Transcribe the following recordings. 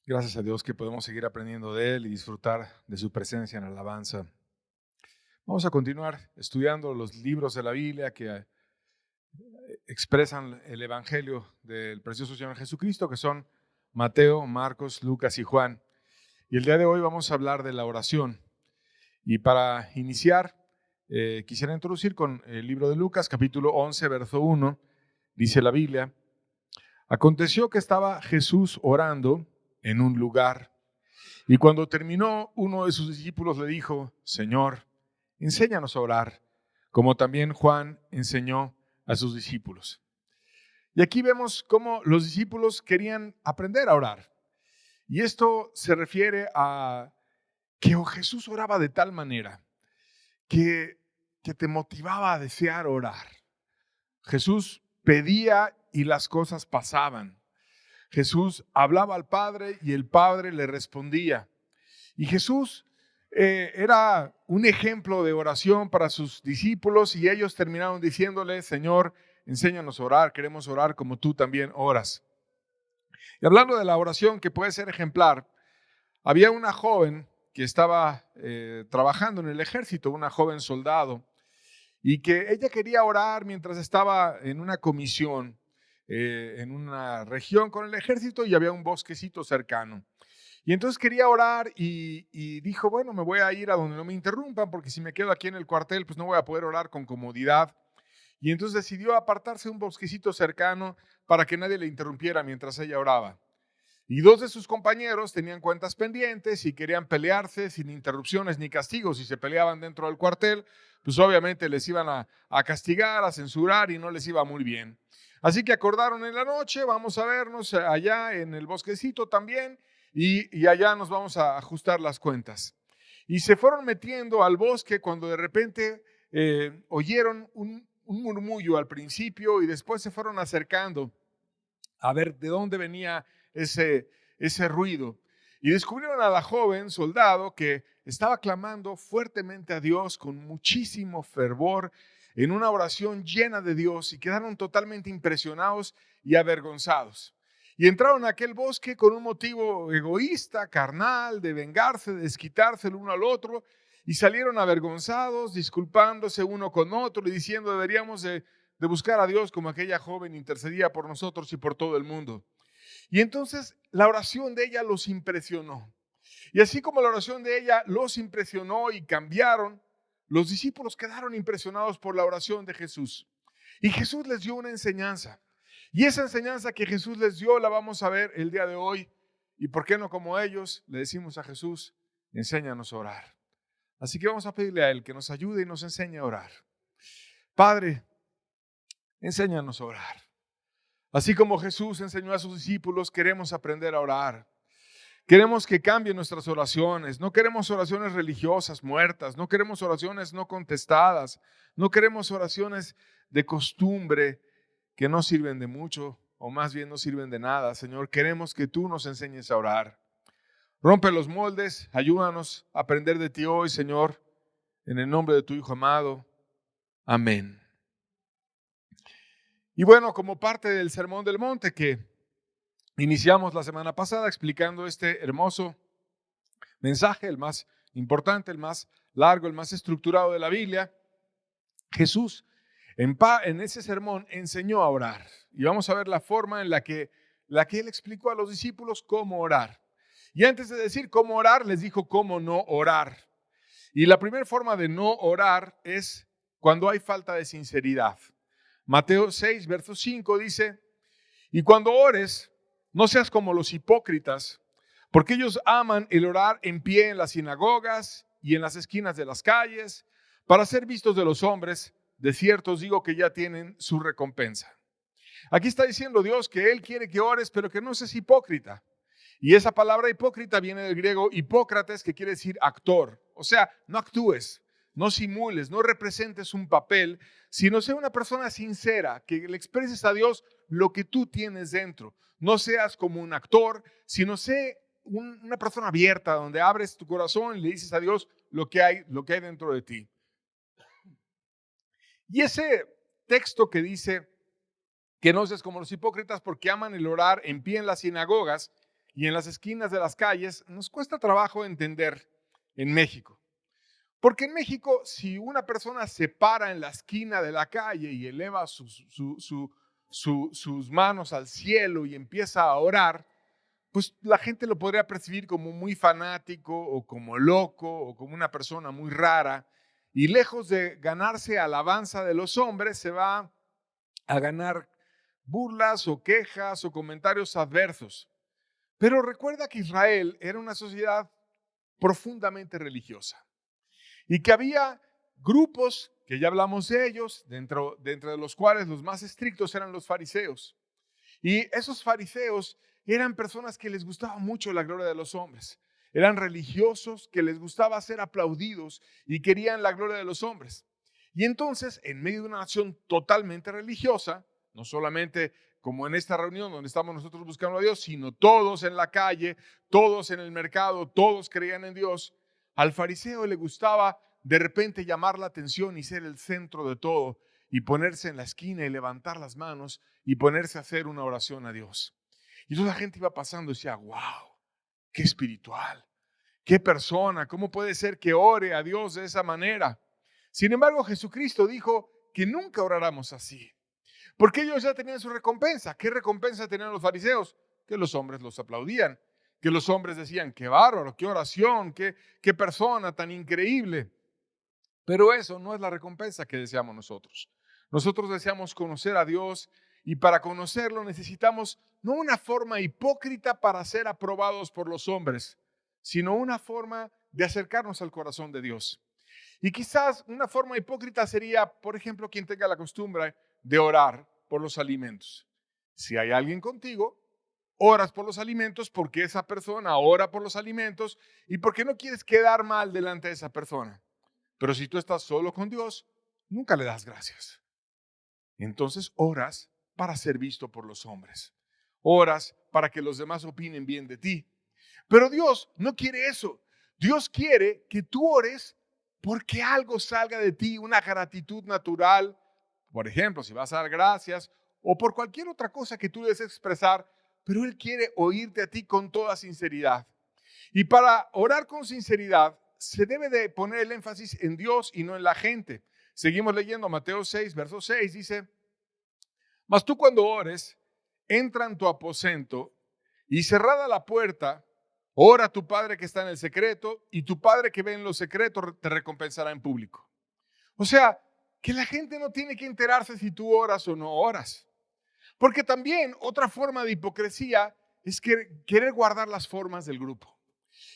Gracias a Dios que podemos seguir aprendiendo de Él y disfrutar de su presencia en la alabanza. Vamos a continuar estudiando los libros de la Biblia que expresan el Evangelio del precioso Señor Jesucristo, que son Mateo, Marcos, Lucas y Juan. Y el día de hoy vamos a hablar de la oración. Y para iniciar, quisiera introducir con el libro de Lucas, capítulo 11, verso 1. Dice la Biblia: Aconteció que estaba Jesús orando en un lugar, y cuando terminó, uno de sus discípulos le dijo: Señor, enséñanos a orar, como también Juan enseñó a sus discípulos. Y aquí vemos cómo los discípulos querían aprender a orar. Y esto se refiere a que Jesús oraba de tal manera que te motivaba a desear orar. Jesús pedía y las cosas pasaban. Jesús hablaba al Padre y el Padre le respondía. Y Jesús era un ejemplo de oración para sus discípulos, y ellos terminaron diciéndole: Señor, enséñanos a orar, queremos orar como tú también oras. Y hablando de la oración que puede ser ejemplar, había una joven que estaba trabajando en el ejército, una joven soldado, y que ella quería orar mientras estaba en una comisión en una región con el ejército, y había un bosquecito cercano. Y entonces quería orar y dijo: bueno, me voy a ir a donde no me interrumpan, porque si me quedo aquí en el cuartel, pues no voy a poder orar con comodidad. Y entonces decidió apartarse a un bosquecito cercano para que nadie le interrumpiera mientras ella oraba. Y dos de sus compañeros tenían cuentas pendientes y querían pelearse sin interrupciones ni castigos. Si se peleaban dentro del cuartel, pues obviamente les iban a castigar, a censurar, y no les iba muy bien. Así que acordaron en la noche: vamos a vernos allá en el bosquecito también, y allá nos vamos a ajustar las cuentas. Y se fueron metiendo al bosque cuando de repente oyeron un murmullo al principio, y después se fueron acercando a ver de dónde venía ese ruido. Y descubrieron a la joven soldado que estaba clamando fuertemente a Dios con muchísimo fervor, en una oración llena de Dios, y quedaron totalmente impresionados y avergonzados. Y entraron a aquel bosque con un motivo egoísta, carnal, de vengarse, de desquitarse el uno al otro, y salieron avergonzados, disculpándose uno con otro y diciendo: deberíamos de buscar a Dios como aquella joven intercedía por nosotros y por todo el mundo. Y entonces la oración de ella los impresionó. Y así como la oración de ella los impresionó y cambiaron, los discípulos quedaron impresionados por la oración de Jesús. Y Jesús les dio una enseñanza. Y esa enseñanza que Jesús les dio la vamos a ver el día de hoy. Y por qué no, como ellos, le decimos a Jesús: enséñanos a orar. Así que vamos a pedirle a Él que nos ayude y nos enseñe a orar. Padre, enséñanos a orar. Así como Jesús enseñó a sus discípulos, queremos aprender a orar. Queremos que cambien nuestras oraciones. No queremos oraciones religiosas muertas. No queremos oraciones no contestadas. No queremos oraciones de costumbre que no sirven de mucho, o más bien no sirven de nada. Señor, queremos que tú nos enseñes a orar. Rompe los moldes. Ayúdanos a aprender de ti hoy, Señor. En el nombre de tu Hijo amado. Amén. Y bueno, como parte del Sermón del Monte que iniciamos la semana pasada explicando este hermoso mensaje, el más importante, el más largo, el más estructurado de la Biblia, Jesús en ese sermón enseñó a orar. Y vamos a ver la forma en la que Él explicó a los discípulos cómo orar. Y antes de decir cómo orar, les dijo cómo no orar. Y la primera forma de no orar es cuando hay falta de sinceridad. Mateo 6, verso 5 dice: y cuando ores, no seas como los hipócritas, porque ellos aman el orar en pie en las sinagogas y en las esquinas de las calles, para ser vistos de los hombres. De cierto os digo que ya tienen su recompensa. Aquí está diciendo Dios que Él quiere que ores, pero que no seas hipócrita. Y esa palabra hipócrita viene del griego hipócrates, que quiere decir actor. O sea, no actúes, no simules, no representes un papel, sino sea una persona sincera, que le expreses a Dios lo que tú tienes dentro. No seas como un actor, sino sé una persona abierta, donde abres tu corazón y le dices a Dios lo que hay dentro de ti. Y ese texto que dice que no seas como los hipócritas porque aman el orar en pie en las sinagogas, y en las esquinas de las calles, nos cuesta trabajo entender en México. Porque en México, si una persona se para en la esquina de la calle y eleva sus manos al cielo y empieza a orar, pues la gente lo podría percibir como muy fanático o como loco o como una persona muy rara. Y lejos de ganarse alabanza de los hombres, se va a ganar burlas o quejas o comentarios adversos. Pero recuerda que Israel era una sociedad profundamente religiosa y que había grupos, que ya hablamos de ellos, dentro de los cuales los más estrictos eran los fariseos. Y esos fariseos eran personas que les gustaba mucho la gloria de los hombres. Eran religiosos que les gustaba ser aplaudidos y querían la gloria de los hombres. Y entonces, en medio de una nación totalmente religiosa, no solamente como en esta reunión donde estamos nosotros buscando a Dios, sino todos en la calle, todos en el mercado, todos creían en Dios, al fariseo le gustaba de repente llamar la atención y ser el centro de todo y ponerse en la esquina y levantar las manos y ponerse a hacer una oración a Dios. Y toda la gente iba pasando y decía, wow, qué espiritual, qué persona, ¿cómo puede ser que ore a Dios de esa manera? Sin embargo, Jesucristo dijo que nunca oráramos así, porque ellos ya tenían su recompensa. ¿Qué recompensa tenían los fariseos? Que los hombres los aplaudían, que los hombres decían, qué bárbaro, qué oración, qué persona tan increíble. Pero eso no es la recompensa que deseamos nosotros. Nosotros deseamos conocer a Dios y para conocerlo necesitamos no una forma hipócrita para ser aprobados por los hombres, sino una forma de acercarnos al corazón de Dios. Y quizás una forma hipócrita sería, por ejemplo, quien tenga la costumbre de orar por los alimentos. Si hay alguien contigo, oras por los alimentos porque esa persona ora por los alimentos y porque no quieres quedar mal delante de esa persona. Pero si tú estás solo con Dios, nunca le das gracias. Entonces oras para ser visto por los hombres. Oras para que los demás opinen bien de ti. Pero Dios no quiere eso. Dios quiere que tú ores porque algo salga de ti, una gratitud natural. Por ejemplo, si vas a dar gracias o por cualquier otra cosa que tú desees expresar, pero Él quiere oírte a ti con toda sinceridad. Y para orar con sinceridad, se debe de poner el énfasis en Dios y no en la gente. Seguimos leyendo Mateo 6, verso 6, dice, mas tú cuando ores, entra en tu aposento y cerrada la puerta, ora a tu Padre que está en el secreto y tu Padre que ve en lo secreto te recompensará en público. O sea, que la gente no tiene que enterarse si tú oras o no oras. Porque también otra forma de hipocresía es querer guardar las formas del grupo.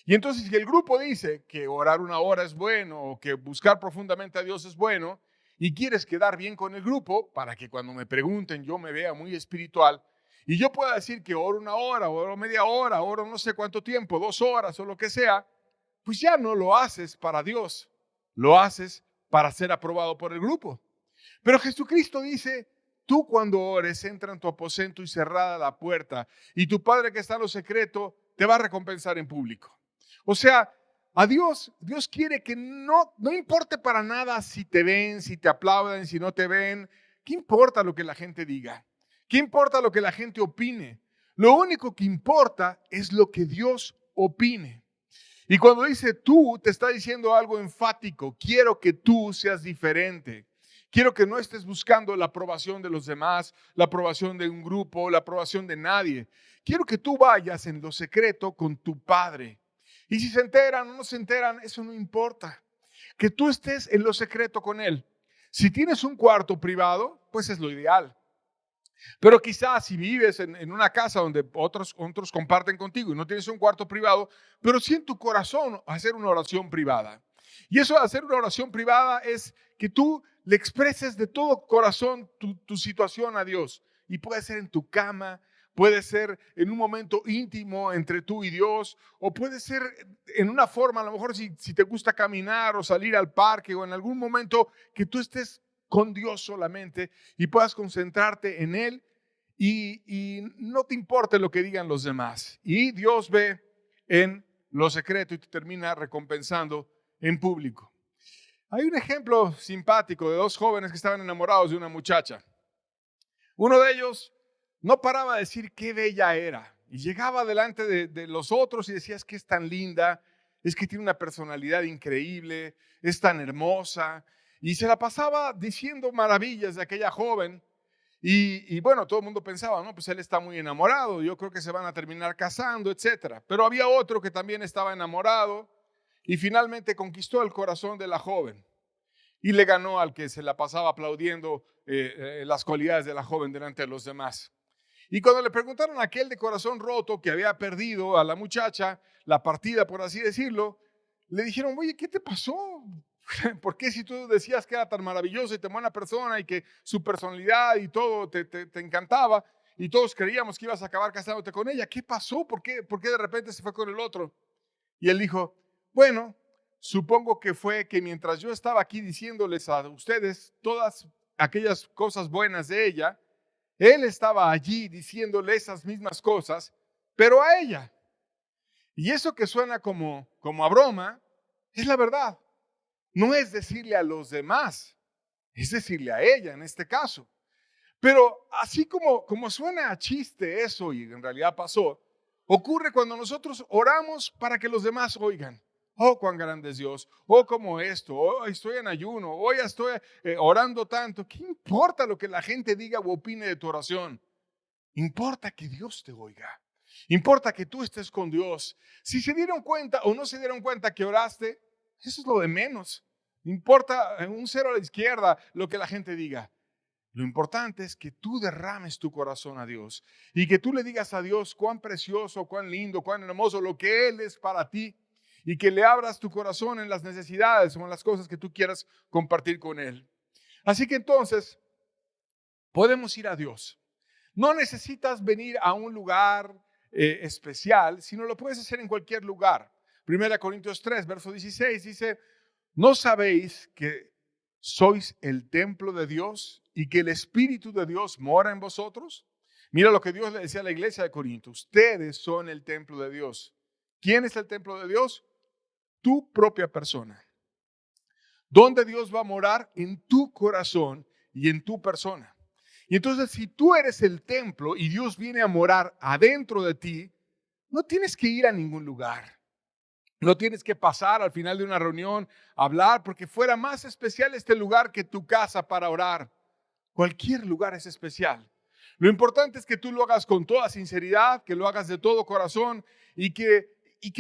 Y entonces si el grupo dice que orar una hora es bueno o que buscar profundamente a Dios es bueno y quieres quedar bien con el grupo para que cuando me pregunten yo me vea muy espiritual y yo pueda decir que oro una hora, oro media hora, oro no sé cuánto tiempo, 2 horas o lo que sea, pues ya no lo haces para Dios, lo haces para ser aprobado por el grupo. Pero Jesucristo dice, tú cuando ores entra en tu aposento y cerrada la puerta y tu Padre que está en lo secreto te va a recompensar en público. O sea, a Dios quiere que no importe para nada si te ven, si te aplauden, si no te ven. ¿Qué importa lo que la gente diga? ¿Qué importa lo que la gente opine? Lo único que importa es lo que Dios opine. Y cuando dice tú, te está diciendo algo enfático. Quiero que tú seas diferente. Quiero que no estés buscando la aprobación de los demás, la aprobación de un grupo, la aprobación de nadie. Quiero que tú vayas en lo secreto con tu Padre. Y si se enteran o no se enteran, eso no importa. Que tú estés en lo secreto con Él. Si tienes un cuarto privado, pues es lo ideal. Pero quizás si vives en una casa donde otros comparten contigo y no tienes un cuarto privado, pero sí en tu corazón hacer una oración privada. Y eso de hacer una oración privada es que tú le expreses de todo corazón tu situación a Dios. Y puede ser en tu cama, puede ser en un momento íntimo entre tú y Dios, o puede ser en una forma, a lo mejor si te gusta caminar o salir al parque o en algún momento que tú estés con Dios solamente y puedas concentrarte en Él y no te importe lo que digan los demás. Y Dios ve en lo secreto y te termina recompensando en público. Hay un ejemplo simpático de 2 jóvenes que estaban enamorados de una muchacha. Uno de ellos no paraba de decir qué bella era Y llegaba delante de los otros y decía, es que es tan linda, es que tiene una personalidad increíble, es tan hermosa. Y se la pasaba diciendo maravillas de aquella joven. Y bueno, todo el mundo pensaba, no, pues él está muy enamorado, yo creo que se van a terminar casando, etcétera. Pero había otro que también estaba enamorado y finalmente conquistó el corazón de la joven y le ganó al que se la pasaba aplaudiendo las cualidades de la joven delante de los demás. Y cuando le preguntaron a aquel de corazón roto que había perdido a la muchacha, la partida por así decirlo, le dijeron, oye, ¿qué te pasó? ¿Por qué si tú decías que era tan maravillosa y tan buena persona y que su personalidad y todo te encantaba y todos creíamos que ibas a acabar casándote con ella? ¿Qué pasó? ¿Por qué de repente se fue con el otro? Y él dijo, bueno, supongo que fue que mientras yo estaba aquí diciéndoles a ustedes todas aquellas cosas buenas de ella, él estaba allí diciéndole esas mismas cosas, pero a ella. Y eso que suena como a broma, es la verdad. No es decirle a los demás, es decirle a ella en este caso. Pero así como suena a chiste eso y en realidad pasó, ocurre cuando nosotros oramos para que los demás oigan. Oh, cuán grande es Dios. Oh, como esto. Oh, estoy en ayuno. Oh, ya estoy orando tanto. ¿Qué importa lo que la gente diga o opine de tu oración? Importa que Dios te oiga. Importa que tú estés con Dios. Si se dieron cuenta o no se dieron cuenta que oraste, eso es lo de menos. Importa un cero a la izquierda lo que la gente diga. Lo importante es que tú derrames tu corazón a Dios y que tú le digas a Dios cuán precioso, cuán lindo, cuán hermoso lo que Él es para ti y que le abras tu corazón en las necesidades o en las cosas que tú quieras compartir con Él. Así que entonces podemos ir a Dios. No necesitas venir a un lugar especial, sino lo puedes hacer en cualquier lugar. 1 Corintios 3, verso 16 dice, ¿no sabéis que sois el templo de Dios y que el Espíritu de Dios mora en vosotros? Mira lo que Dios le decía a la iglesia de Corinto. Ustedes son el templo de Dios. ¿Quién es el templo de Dios? Tu propia persona. ¿Dónde Dios va a morar? En tu corazón y en tu persona. Y entonces, si tú eres el templo y Dios viene a morar adentro de ti, no tienes que ir a ningún lugar. No tienes que pasar al final de una reunión a hablar, porque fuera más especial este lugar que tu casa para orar. Cualquier lugar es especial. Lo importante es que tú lo hagas con toda sinceridad, que lo hagas de todo corazón y que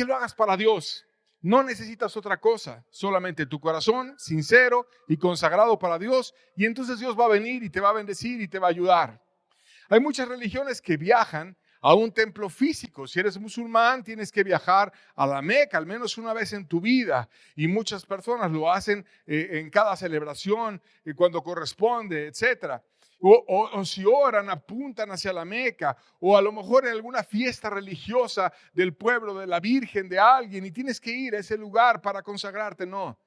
lo hagas para Dios. No necesitas otra cosa, solamente tu corazón sincero y consagrado para Dios, y entonces Dios va a venir y te va a bendecir y te va a ayudar. Hay muchas religiones que viajan a un templo físico. Si eres musulmán, tienes que viajar a la Meca al menos una vez en tu vida. Y muchas personas lo hacen en cada celebración, cuando corresponde, etc. O si oran, apuntan hacia la Meca. O a lo mejor en alguna fiesta religiosa del pueblo, de la Virgen, de alguien. Y tienes que ir a ese lugar para consagrarte. No.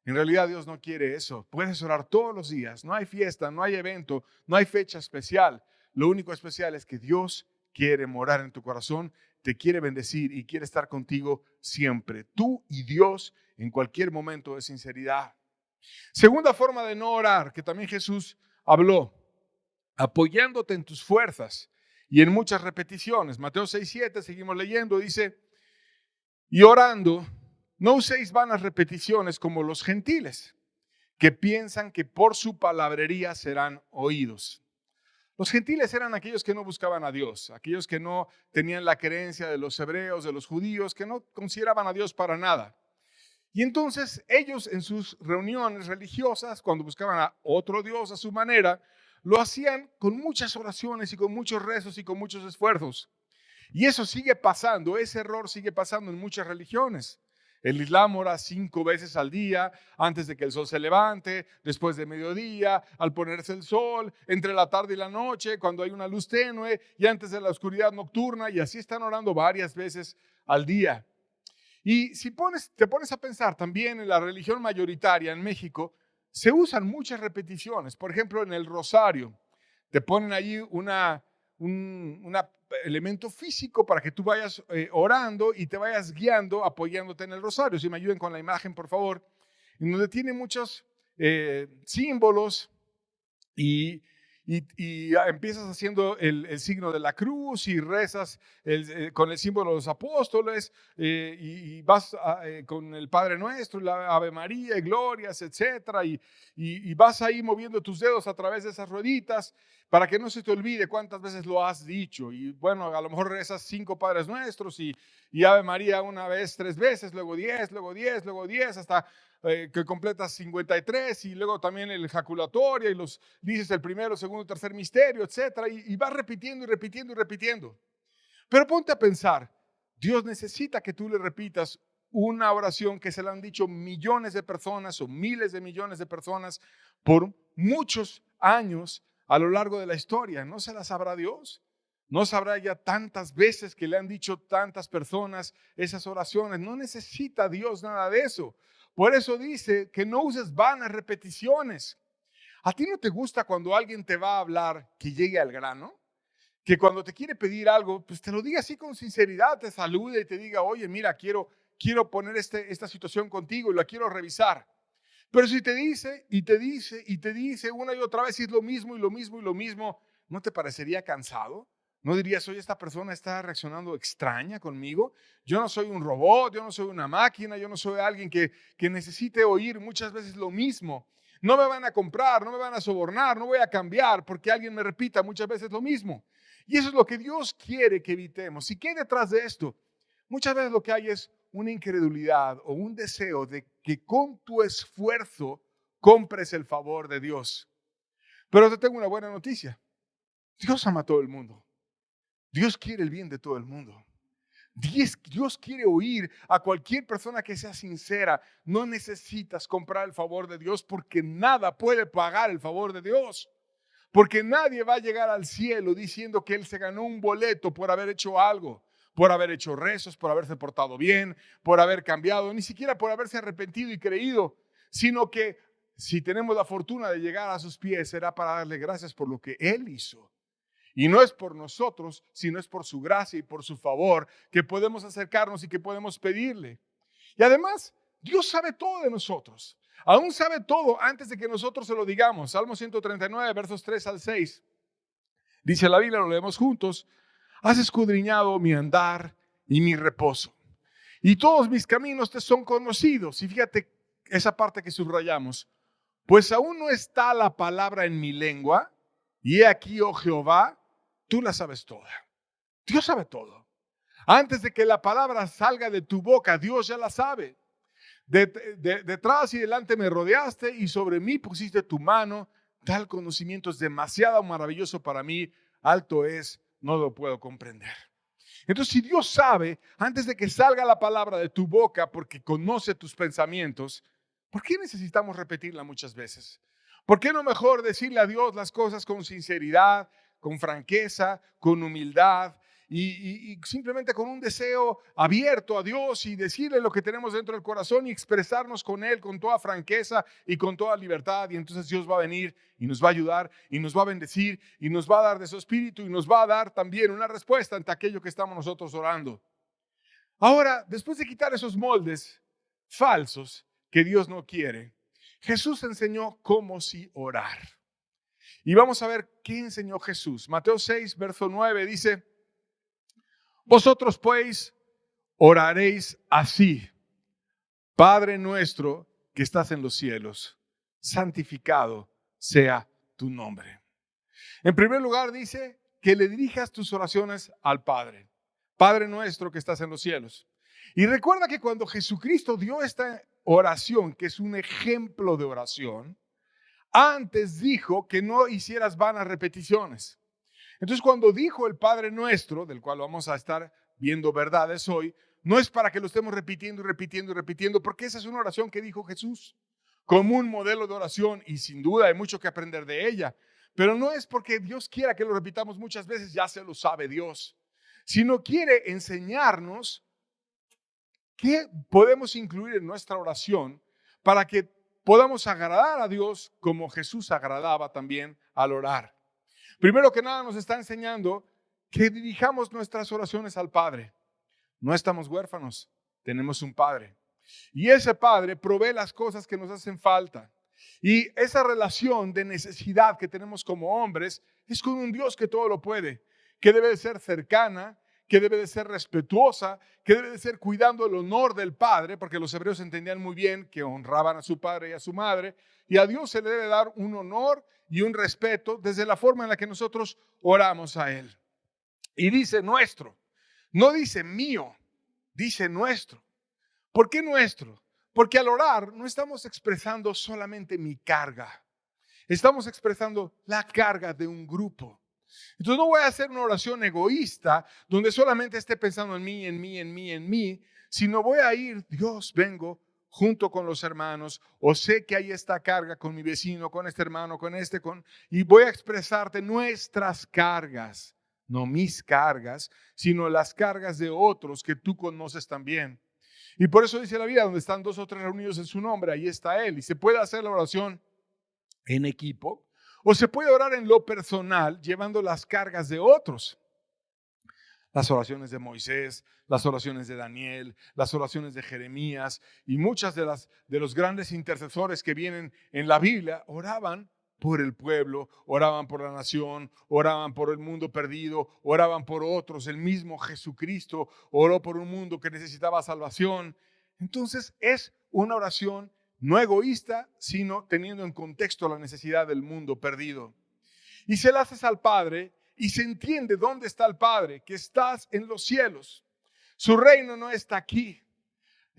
En realidad Dios no quiere eso. Puedes orar todos los días. No hay fiesta, no hay evento, no hay fecha especial. Lo único especial es que Dios quiere morar en tu corazón, te quiere bendecir y quiere estar contigo siempre. Tú y Dios en cualquier momento de sinceridad. Segunda forma de no orar, que también Jesús habló, apoyándote en tus fuerzas y en muchas repeticiones. Mateo 6:7, seguimos leyendo, dice, y orando, no uséis vanas repeticiones como los gentiles, que piensan que por su palabrería serán oídos. Los gentiles eran aquellos que no buscaban a Dios, aquellos que no tenían la creencia de los hebreos, de los judíos, que no consideraban a Dios para nada. Y entonces ellos en sus reuniones religiosas, cuando buscaban a otro Dios a su manera, lo hacían con muchas oraciones y con muchos rezos y con muchos esfuerzos. Y eso sigue pasando, ese error sigue pasando en muchas religiones. El Islam ora 5 veces al día, antes de que el sol se levante, después de mediodía, al ponerse el sol, entre la tarde y la noche, cuando hay una luz tenue y antes de la oscuridad nocturna, y así están orando varias veces al día. Y si te pones a pensar también en la religión mayoritaria en México, se usan muchas repeticiones. Por ejemplo, en el rosario, te ponen allí un elemento físico para que tú vayas orando y te vayas guiando, apoyándote en el rosario. Si me ayuden con la imagen, por favor. En donde tiene muchos símbolos y y empiezas haciendo el signo de la cruz y rezas con el símbolo de los apóstoles y vas con el Padre Nuestro, la Ave María y glorias, etcétera, y vas ahí moviendo tus dedos a través de esas rueditas para que no se te olvide cuántas veces lo has dicho. Y bueno, a lo mejor rezas 5 Padres Nuestros y Ave María una vez, 3 veces, luego 10, luego 10, luego 10, hasta que completas 53, y luego también el ejaculatorio y los dices el primero, segundo, tercer misterio, etcétera, y vas repitiendo y repitiendo y repitiendo. Pero ponte a pensar, Dios necesita que tú le repitas una oración que se la han dicho millones de personas o miles de millones de personas por muchos años a lo largo de la historia. ¿No se la sabrá Dios? ¿No sabrá ya tantas veces que le han dicho tantas personas esas oraciones? No necesita Dios nada de eso. Por eso dice que no uses vanas repeticiones. ¿A ti no te gusta cuando alguien te va a hablar que llegue al grano? Que cuando te quiere pedir algo, pues te lo diga así con sinceridad, te salude y te diga, oye, mira, quiero poner esta situación contigo y la quiero revisar. Pero si te dice y te dice y te dice una y otra vez y es lo mismo y lo mismo y lo mismo, ¿no te parecería cansado? ¿No dirías, oye, esta persona está reaccionando extraña conmigo? Yo no soy un robot, yo no soy una máquina, yo no soy alguien que necesite oír muchas veces lo mismo. No me van a comprar, no me van a sobornar, no voy a cambiar porque alguien me repita muchas veces lo mismo. Y eso es lo que Dios quiere que evitemos. ¿Y qué hay detrás de esto? Muchas veces lo que hay es una incredulidad o un deseo de que con tu esfuerzo compres el favor de Dios. Pero te tengo una buena noticia. Dios ama a todo el mundo. Dios quiere el bien de todo el mundo. Dios quiere oír a cualquier persona que sea sincera. No necesitas comprar el favor de Dios porque nada puede pagar el favor de Dios. Porque nadie va a llegar al cielo diciendo que él se ganó un boleto por haber hecho algo, por haber hecho rezos, por haberse portado bien, por haber cambiado, ni siquiera por haberse arrepentido y creído, sino que si tenemos la fortuna de llegar a sus pies será para darle gracias por lo que él hizo. Y no es por nosotros, sino es por su gracia y por su favor que podemos acercarnos y que podemos pedirle. Y además, Dios sabe todo de nosotros. Aún sabe todo antes de que nosotros se lo digamos. Salmo 139, versos 3 al 6. Dice la Biblia, lo leemos juntos. Has escudriñado mi andar y mi reposo. Y todos mis caminos te son conocidos. Y fíjate esa parte que subrayamos. Pues aún no está la palabra en mi lengua. Y he aquí, oh Jehová, tú la sabes toda. Dios sabe todo. Antes de que la palabra salga de tu boca, Dios ya la sabe. Detrás y delante me rodeaste y sobre mí pusiste tu mano. Tal conocimiento es demasiado maravilloso para mí. Alto es, no lo puedo comprender. Entonces, si Dios sabe, antes de que salga la palabra de tu boca, porque conoce tus pensamientos, ¿por qué necesitamos repetirla muchas veces? ¿Por qué no mejor decirle a Dios las cosas con sinceridad, con franqueza, con humildad y simplemente con un deseo abierto a Dios y decirle lo que tenemos dentro del corazón y expresarnos con Él con toda franqueza y con toda libertad? Y entonces Dios va a venir y nos va a ayudar y nos va a bendecir y nos va a dar de su espíritu y nos va a dar también una respuesta ante aquello que estamos nosotros orando. Ahora, después de quitar esos moldes falsos que Dios no quiere, Jesús enseñó cómo sí orar. Y vamos a ver qué enseñó Jesús. Mateo 6, verso 9 dice: vosotros pues oraréis así: Padre nuestro que estás en los cielos, santificado sea tu nombre. En primer lugar dice que le dirijas tus oraciones al Padre. Padre nuestro que estás en los cielos. Y recuerda que cuando Jesucristo dio esta oración, que es un ejemplo de oración, antes dijo que no hicieras vanas repeticiones. Entonces, cuando dijo el Padre Nuestro, del cual vamos a estar viendo verdades hoy, no es para que lo estemos repitiendo y repitiendo y repitiendo, porque esa es una oración que dijo Jesús, como un modelo de oración, y sin duda hay mucho que aprender de ella. Pero no es porque Dios quiera que lo repitamos muchas veces, ya se lo sabe Dios, sino quiere enseñarnos qué podemos incluir en nuestra oración para que podamos agradar a Dios como Jesús agradaba también al orar. Primero que nada nos está enseñando que dirijamos nuestras oraciones al Padre. No estamos huérfanos, tenemos un Padre. Y ese Padre provee las cosas que nos hacen falta. Y esa relación de necesidad que tenemos como hombres es con un Dios que todo lo puede, que debe de ser cercana, que debe de ser respetuosa, que debe de ser cuidando el honor del padre, porque los hebreos entendían muy bien que honraban a su padre y a su madre, y a Dios se le debe dar un honor y un respeto desde la forma en la que nosotros oramos a Él. Y dice nuestro, no dice mío, dice nuestro. ¿Por qué nuestro? Porque al orar no estamos expresando solamente mi carga, estamos expresando la carga de un grupo. Entonces no voy a hacer una oración egoísta donde solamente esté pensando en mí, en mí, en mí, en mí, sino voy a ir, Dios, vengo junto con los hermanos, o sé que hay esta carga con mi vecino, con este hermano, y voy a expresarte nuestras cargas, no mis cargas, sino las cargas de otros que tú conoces también. Y por eso dice la Biblia, donde están 2 o 3 reunidos en su nombre, ahí está Él. Y se puede hacer la oración en equipo, o se puede orar en lo personal, llevando las cargas de otros. Las oraciones de Moisés, las oraciones de Daniel, las oraciones de Jeremías y muchas de los grandes intercesores que vienen en la Biblia oraban por el pueblo, oraban por la nación, oraban por el mundo perdido, oraban por otros. El mismo Jesucristo oró por un mundo que necesitaba salvación. Entonces es una oración no egoísta, sino teniendo en contexto la necesidad del mundo perdido. Y se la haces al Padre y se entiende dónde está el Padre, que estás en los cielos. Su reino no está aquí,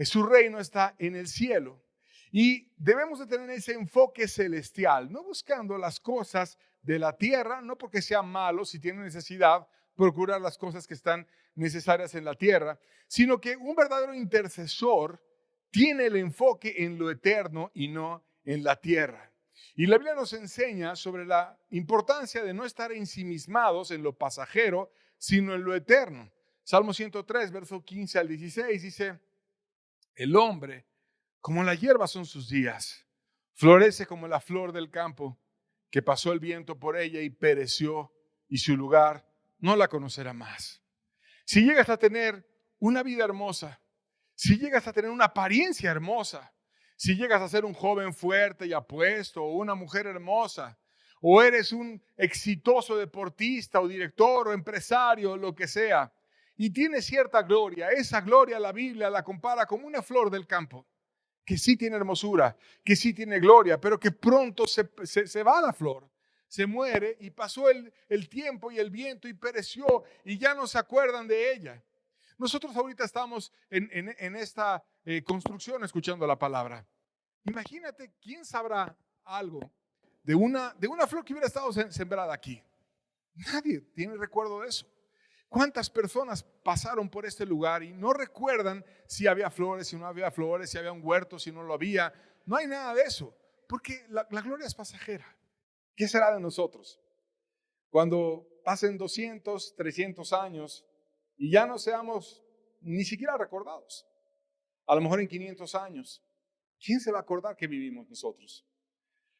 su reino está en el cielo. Y debemos de tener ese enfoque celestial, no buscando las cosas de la tierra, no porque sean malos, si tienen necesidad, procurar las cosas que están necesarias en la tierra, sino que un verdadero intercesor tiene el enfoque en lo eterno y no en la tierra. Y la Biblia nos enseña sobre la importancia de no estar ensimismados en lo pasajero, sino en lo eterno. Salmo 103, verso 15 al 16 dice, el hombre, como la hierba son sus días, florece como la flor del campo, que pasó el viento por ella y pereció, y su lugar no la conocerá más. Si llegas a tener una vida hermosa, si llegas a tener una apariencia hermosa, si llegas a ser un joven fuerte y apuesto, o una mujer hermosa, o eres un exitoso deportista, o director, o empresario, o lo que sea, y tienes cierta gloria, esa gloria la Biblia la compara como una flor del campo, que sí tiene hermosura, que sí tiene gloria, pero que pronto se va la flor, se muere y pasó el tiempo y el viento y pereció y ya no se acuerdan de ella. Nosotros ahorita estamos en esta construcción escuchando la palabra. Imagínate quién sabrá algo de una flor que hubiera estado sembrada aquí. Nadie tiene recuerdo de eso. ¿Cuántas personas pasaron por este lugar y no recuerdan si había flores, si no había flores, si había un huerto, si no lo había? No hay nada de eso, porque la gloria es pasajera. ¿Qué será de nosotros cuando pasen 200, 300 años y ya no seamos ni siquiera recordados? A lo mejor en 500 años, ¿quién se va a acordar que vivimos nosotros?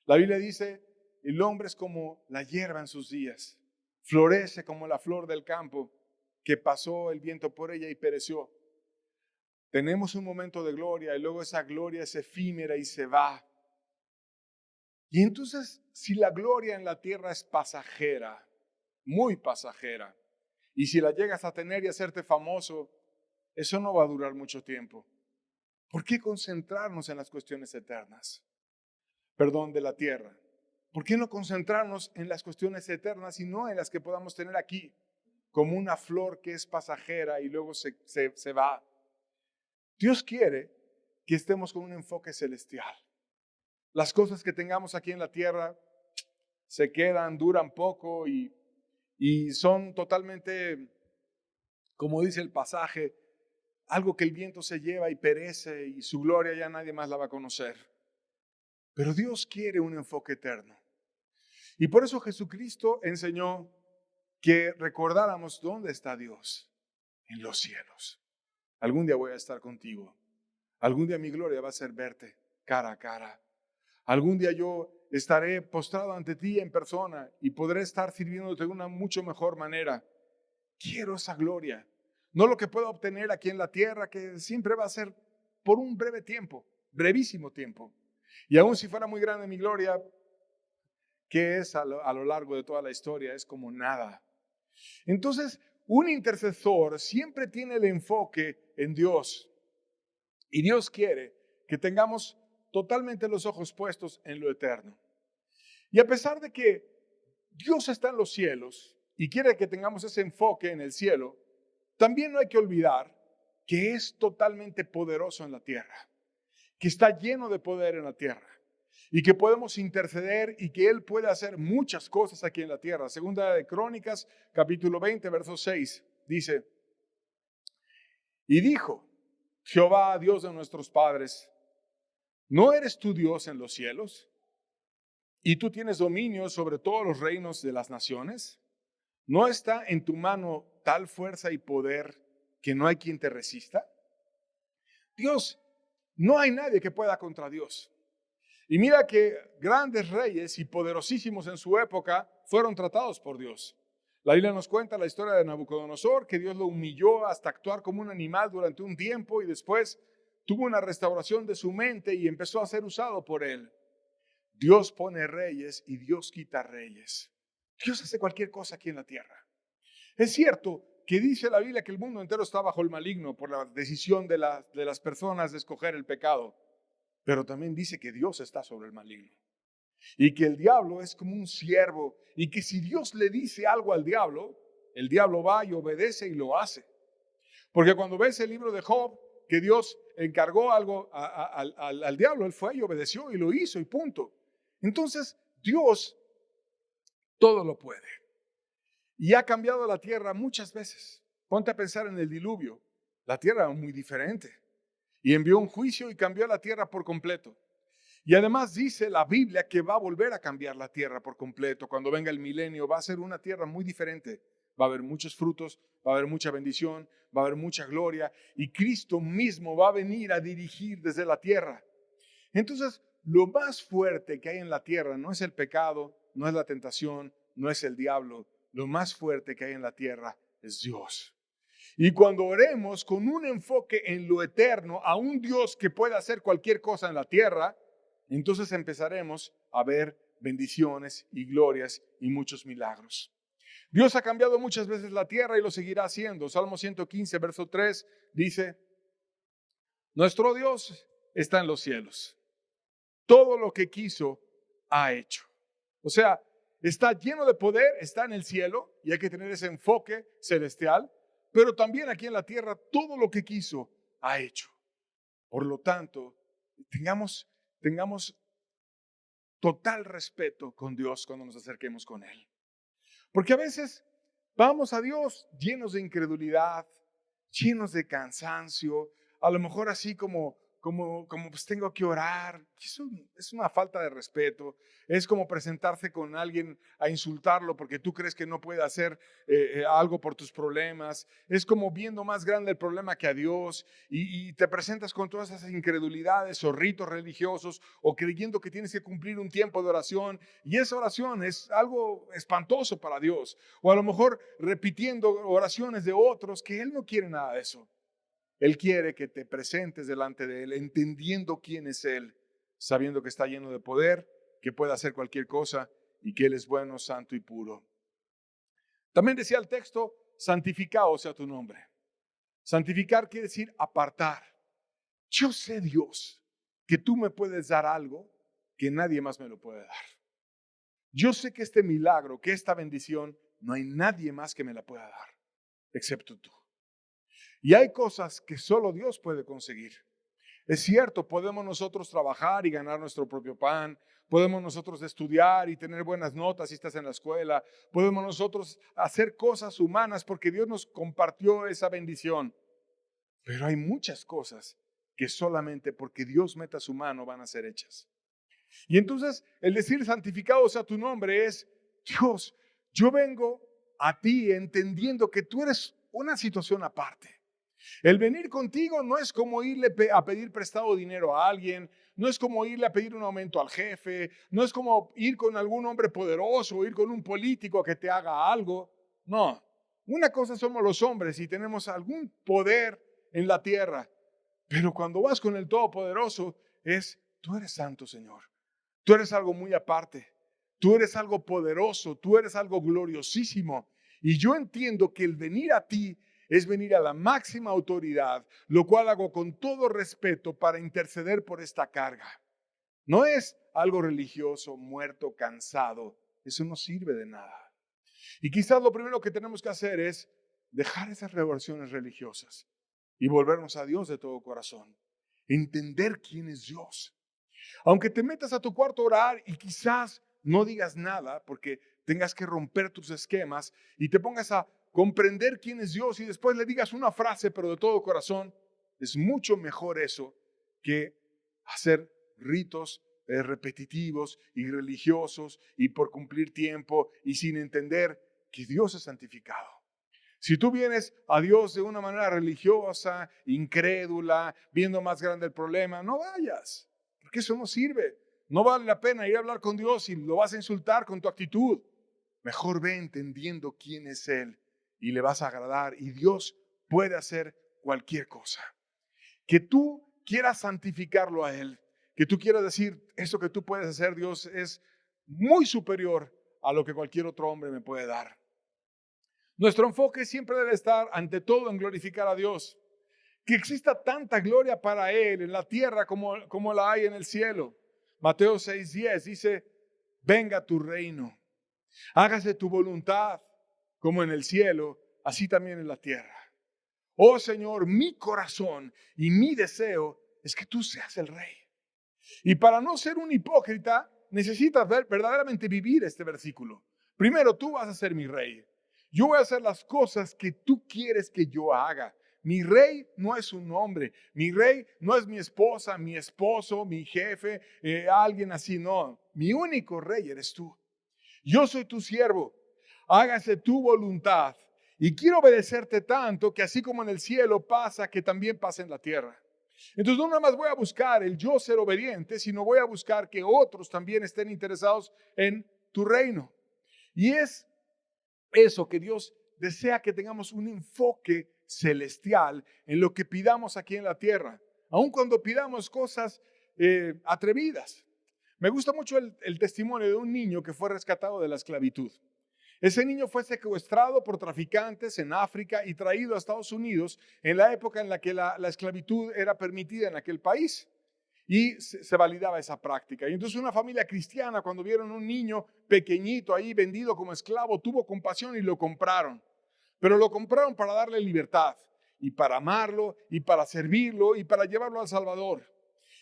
La Biblia dice, el hombre es como la hierba en sus días, florece como la flor del campo, que pasó el viento por ella y pereció. Tenemos un momento de gloria y luego esa gloria es efímera y se va. Y entonces, si la gloria en la tierra es pasajera, muy pasajera, y si la llegas a tener y hacerte famoso, eso no va a durar mucho tiempo. ¿Por qué concentrarnos en las cuestiones eternas? Perdón, de la tierra. ¿Por qué no concentrarnos en las cuestiones eternas y no en las que podamos tener aquí? Como una flor que es pasajera y luego se va. Dios quiere que estemos con un enfoque celestial. Las cosas que tengamos aquí en la tierra se quedan, duran poco y son totalmente, como dice el pasaje, algo que el viento se lleva y perece y su gloria ya nadie más la va a conocer. Pero Dios quiere un enfoque eterno. Y por eso Jesucristo enseñó que recordáramos dónde está Dios, en los cielos. Algún día voy a estar contigo. Algún día mi gloria va a ser verte cara a cara. Algún día yo estaré postrado ante ti en persona y podré estar sirviéndote de una mucho mejor manera. Quiero esa gloria. No lo que puedo obtener aquí en la tierra, que siempre va a ser por un breve tiempo, brevísimo tiempo. Y aun si fuera muy grande mi gloria, ¿qué es a lo largo de toda la historia? Es como nada. Entonces, un intercesor siempre tiene el enfoque en Dios. Y Dios quiere que tengamos totalmente los ojos puestos en lo eterno. Y a pesar de que Dios está en los cielos y quiere que tengamos ese enfoque en el cielo, también no hay que olvidar que es totalmente poderoso en la tierra, que está lleno de poder en la tierra y que podemos interceder y que Él puede hacer muchas cosas aquí en la tierra. Segunda de Crónicas, capítulo 20, verso 6, dice: y dijo Jehová, Dios de nuestros padres, ¿no eres tú Dios en los cielos? ¿Y tú tienes dominio sobre todos los reinos de las naciones? ¿No está en tu mano tal fuerza y poder que no hay quien te resista? Dios, no hay nadie que pueda contra Dios. Y mira que grandes reyes y poderosísimos en su época fueron tratados por Dios. La Biblia nos cuenta la historia de Nabucodonosor, que Dios lo humilló hasta actuar como un animal durante un tiempo y después tuvo una restauración de su mente y empezó a ser usado por él. Dios pone reyes y Dios quita reyes. Dios hace cualquier cosa aquí en la tierra. Es cierto que dice la Biblia que el mundo entero está bajo el maligno por la decisión de las personas de escoger el pecado, pero también dice que Dios está sobre el maligno y que el diablo es como un siervo y que si Dios le dice algo al diablo, el diablo va y obedece y lo hace. Porque cuando ves el libro de Job, que Dios encargó algo al diablo, él fue y obedeció y lo hizo y punto. Entonces, Dios todo lo puede. Y ha cambiado la tierra muchas veces. Ponte a pensar en el diluvio. La tierra era muy diferente. Y envió un juicio y cambió la tierra por completo. Y además dice la Biblia que va a volver a cambiar la tierra por completo. Cuando venga el milenio va a ser una tierra muy diferente. Va a haber muchos frutos, va a haber mucha bendición, va a haber mucha gloria. Y Cristo mismo va a venir a dirigir desde la tierra. Entonces, lo más fuerte que hay en la tierra no es el pecado, no es la tentación, no es el diablo. Lo más fuerte que hay en la tierra es Dios. Y cuando oremos con un enfoque en lo eterno, a un Dios que puede hacer cualquier cosa en la tierra, entonces empezaremos a ver bendiciones y glorias y muchos milagros. Dios ha cambiado muchas veces la tierra y lo seguirá haciendo. Salmo 115, verso 3 dice: nuestro Dios está en los cielos. Todo lo que quiso ha hecho. O sea, está lleno de poder, está en el cielo y hay que tener ese enfoque celestial, pero también aquí en la tierra todo lo que quiso ha hecho. Por lo tanto, tengamos total respeto con Dios cuando nos acerquemos con Él. Porque a veces vamos a Dios llenos de incredulidad, llenos de cansancio, a lo mejor así como pues tengo que orar. Eso es una falta de respeto. Es como presentarse con alguien a insultarlo porque tú crees que no puede hacer algo por tus problemas. Es como viendo más grande el problema que a Dios y te presentas con todas esas incredulidades o ritos religiosos o creyendo que tienes que cumplir un tiempo de oración y esa oración es algo espantoso para Dios. O a lo mejor repitiendo oraciones de otros que Él no quiere nada de eso. Él quiere que te presentes delante de Él, entendiendo quién es Él, sabiendo que está lleno de poder, que puede hacer cualquier cosa y que Él es bueno, santo y puro. También decía el texto: santificado sea tu nombre. Santificar quiere decir apartar. Yo sé, Dios, que tú me puedes dar algo que nadie más me lo puede dar. Yo sé que este milagro, que esta bendición, no hay nadie más que me la pueda dar, excepto tú. Y hay cosas que solo Dios puede conseguir. Es cierto, podemos nosotros trabajar y ganar nuestro propio pan, podemos nosotros estudiar y tener buenas notas si estás en la escuela, podemos nosotros hacer cosas humanas porque Dios nos compartió esa bendición. Pero hay muchas cosas que solamente porque Dios meta su mano van a ser hechas. Y entonces el decir santificado sea tu nombre es: Dios, yo vengo a ti entendiendo que tú eres una situación aparte. El venir contigo no es como irle a pedir prestado dinero a alguien, no es como irle a pedir un aumento al jefe, no es como ir con algún hombre poderoso o ir con un político que te haga algo. No, una cosa somos los hombres y tenemos algún poder en la tierra, pero cuando vas con el Todopoderoso es tú eres santo, Señor. Tú eres algo muy aparte. Tú eres algo poderoso. Tú eres algo gloriosísimo. Y yo entiendo que el venir a ti es venir a la máxima autoridad, lo cual hago con todo respeto para interceder por esta carga. No es algo religioso, muerto, cansado. Eso no sirve de nada. Y quizás lo primero que tenemos que hacer es dejar esas revoluciones religiosas y volvernos a Dios de todo corazón. Entender quién es Dios. Aunque te metas a tu cuarto a orar y quizás no digas nada porque tengas que romper tus esquemas y te pongas a comprender quién es Dios y después le digas una frase pero de todo corazón, es mucho mejor eso que hacer ritos repetitivos y religiosos y por cumplir tiempo y sin entender que Dios es santificado. Si tú vienes a Dios de una manera religiosa, incrédula, viendo más grande el problema, no vayas, porque eso no sirve. No vale la pena ir a hablar con Dios y lo vas a insultar con tu actitud. Mejor ve entendiendo quién es Él y le vas a agradar y Dios puede hacer cualquier cosa. Que tú quieras santificarlo a Él, que tú quieras decir, eso que tú puedes hacer, Dios, es muy superior a lo que cualquier otro hombre me puede dar. Nuestro enfoque siempre debe estar ante todo en glorificar a Dios. Que exista tanta gloria para Él en la tierra como la hay en el cielo. Mateo 6:10 dice, venga tu reino, hágase tu voluntad como en el cielo, así también en la tierra. Oh Señor, mi corazón y mi deseo es que tú seas el rey. Y para no ser un hipócrita, necesitas verdaderamente vivir este versículo. Primero, tú vas a ser mi rey. Yo voy a hacer las cosas que tú quieres que yo haga. Mi rey no es un hombre. Mi rey no es mi esposa, mi esposo, mi jefe, alguien así. No, mi único rey eres tú. Yo soy tu siervo. Hágase tu voluntad. Y quiero obedecerte tanto que así como en el cielo pasa, que también pasa en la tierra. Entonces no nada más voy a buscar el yo ser obediente, sino voy a buscar que otros también estén interesados en tu reino. Y es eso que Dios desea, que tengamos un enfoque celestial en lo que pidamos aquí en la tierra, aun cuando pidamos cosas atrevidas. Me gusta mucho el testimonio de un niño que fue rescatado de la esclavitud. Ese niño fue secuestrado por traficantes en África y traído a Estados Unidos en la época en la que la esclavitud era permitida en aquel país. Y se validaba esa práctica. Y entonces una familia cristiana, cuando vieron un niño pequeñito ahí vendido como esclavo, tuvo compasión y lo compraron. Pero lo compraron para darle libertad y para amarlo y para servirlo y para llevarlo al Salvador.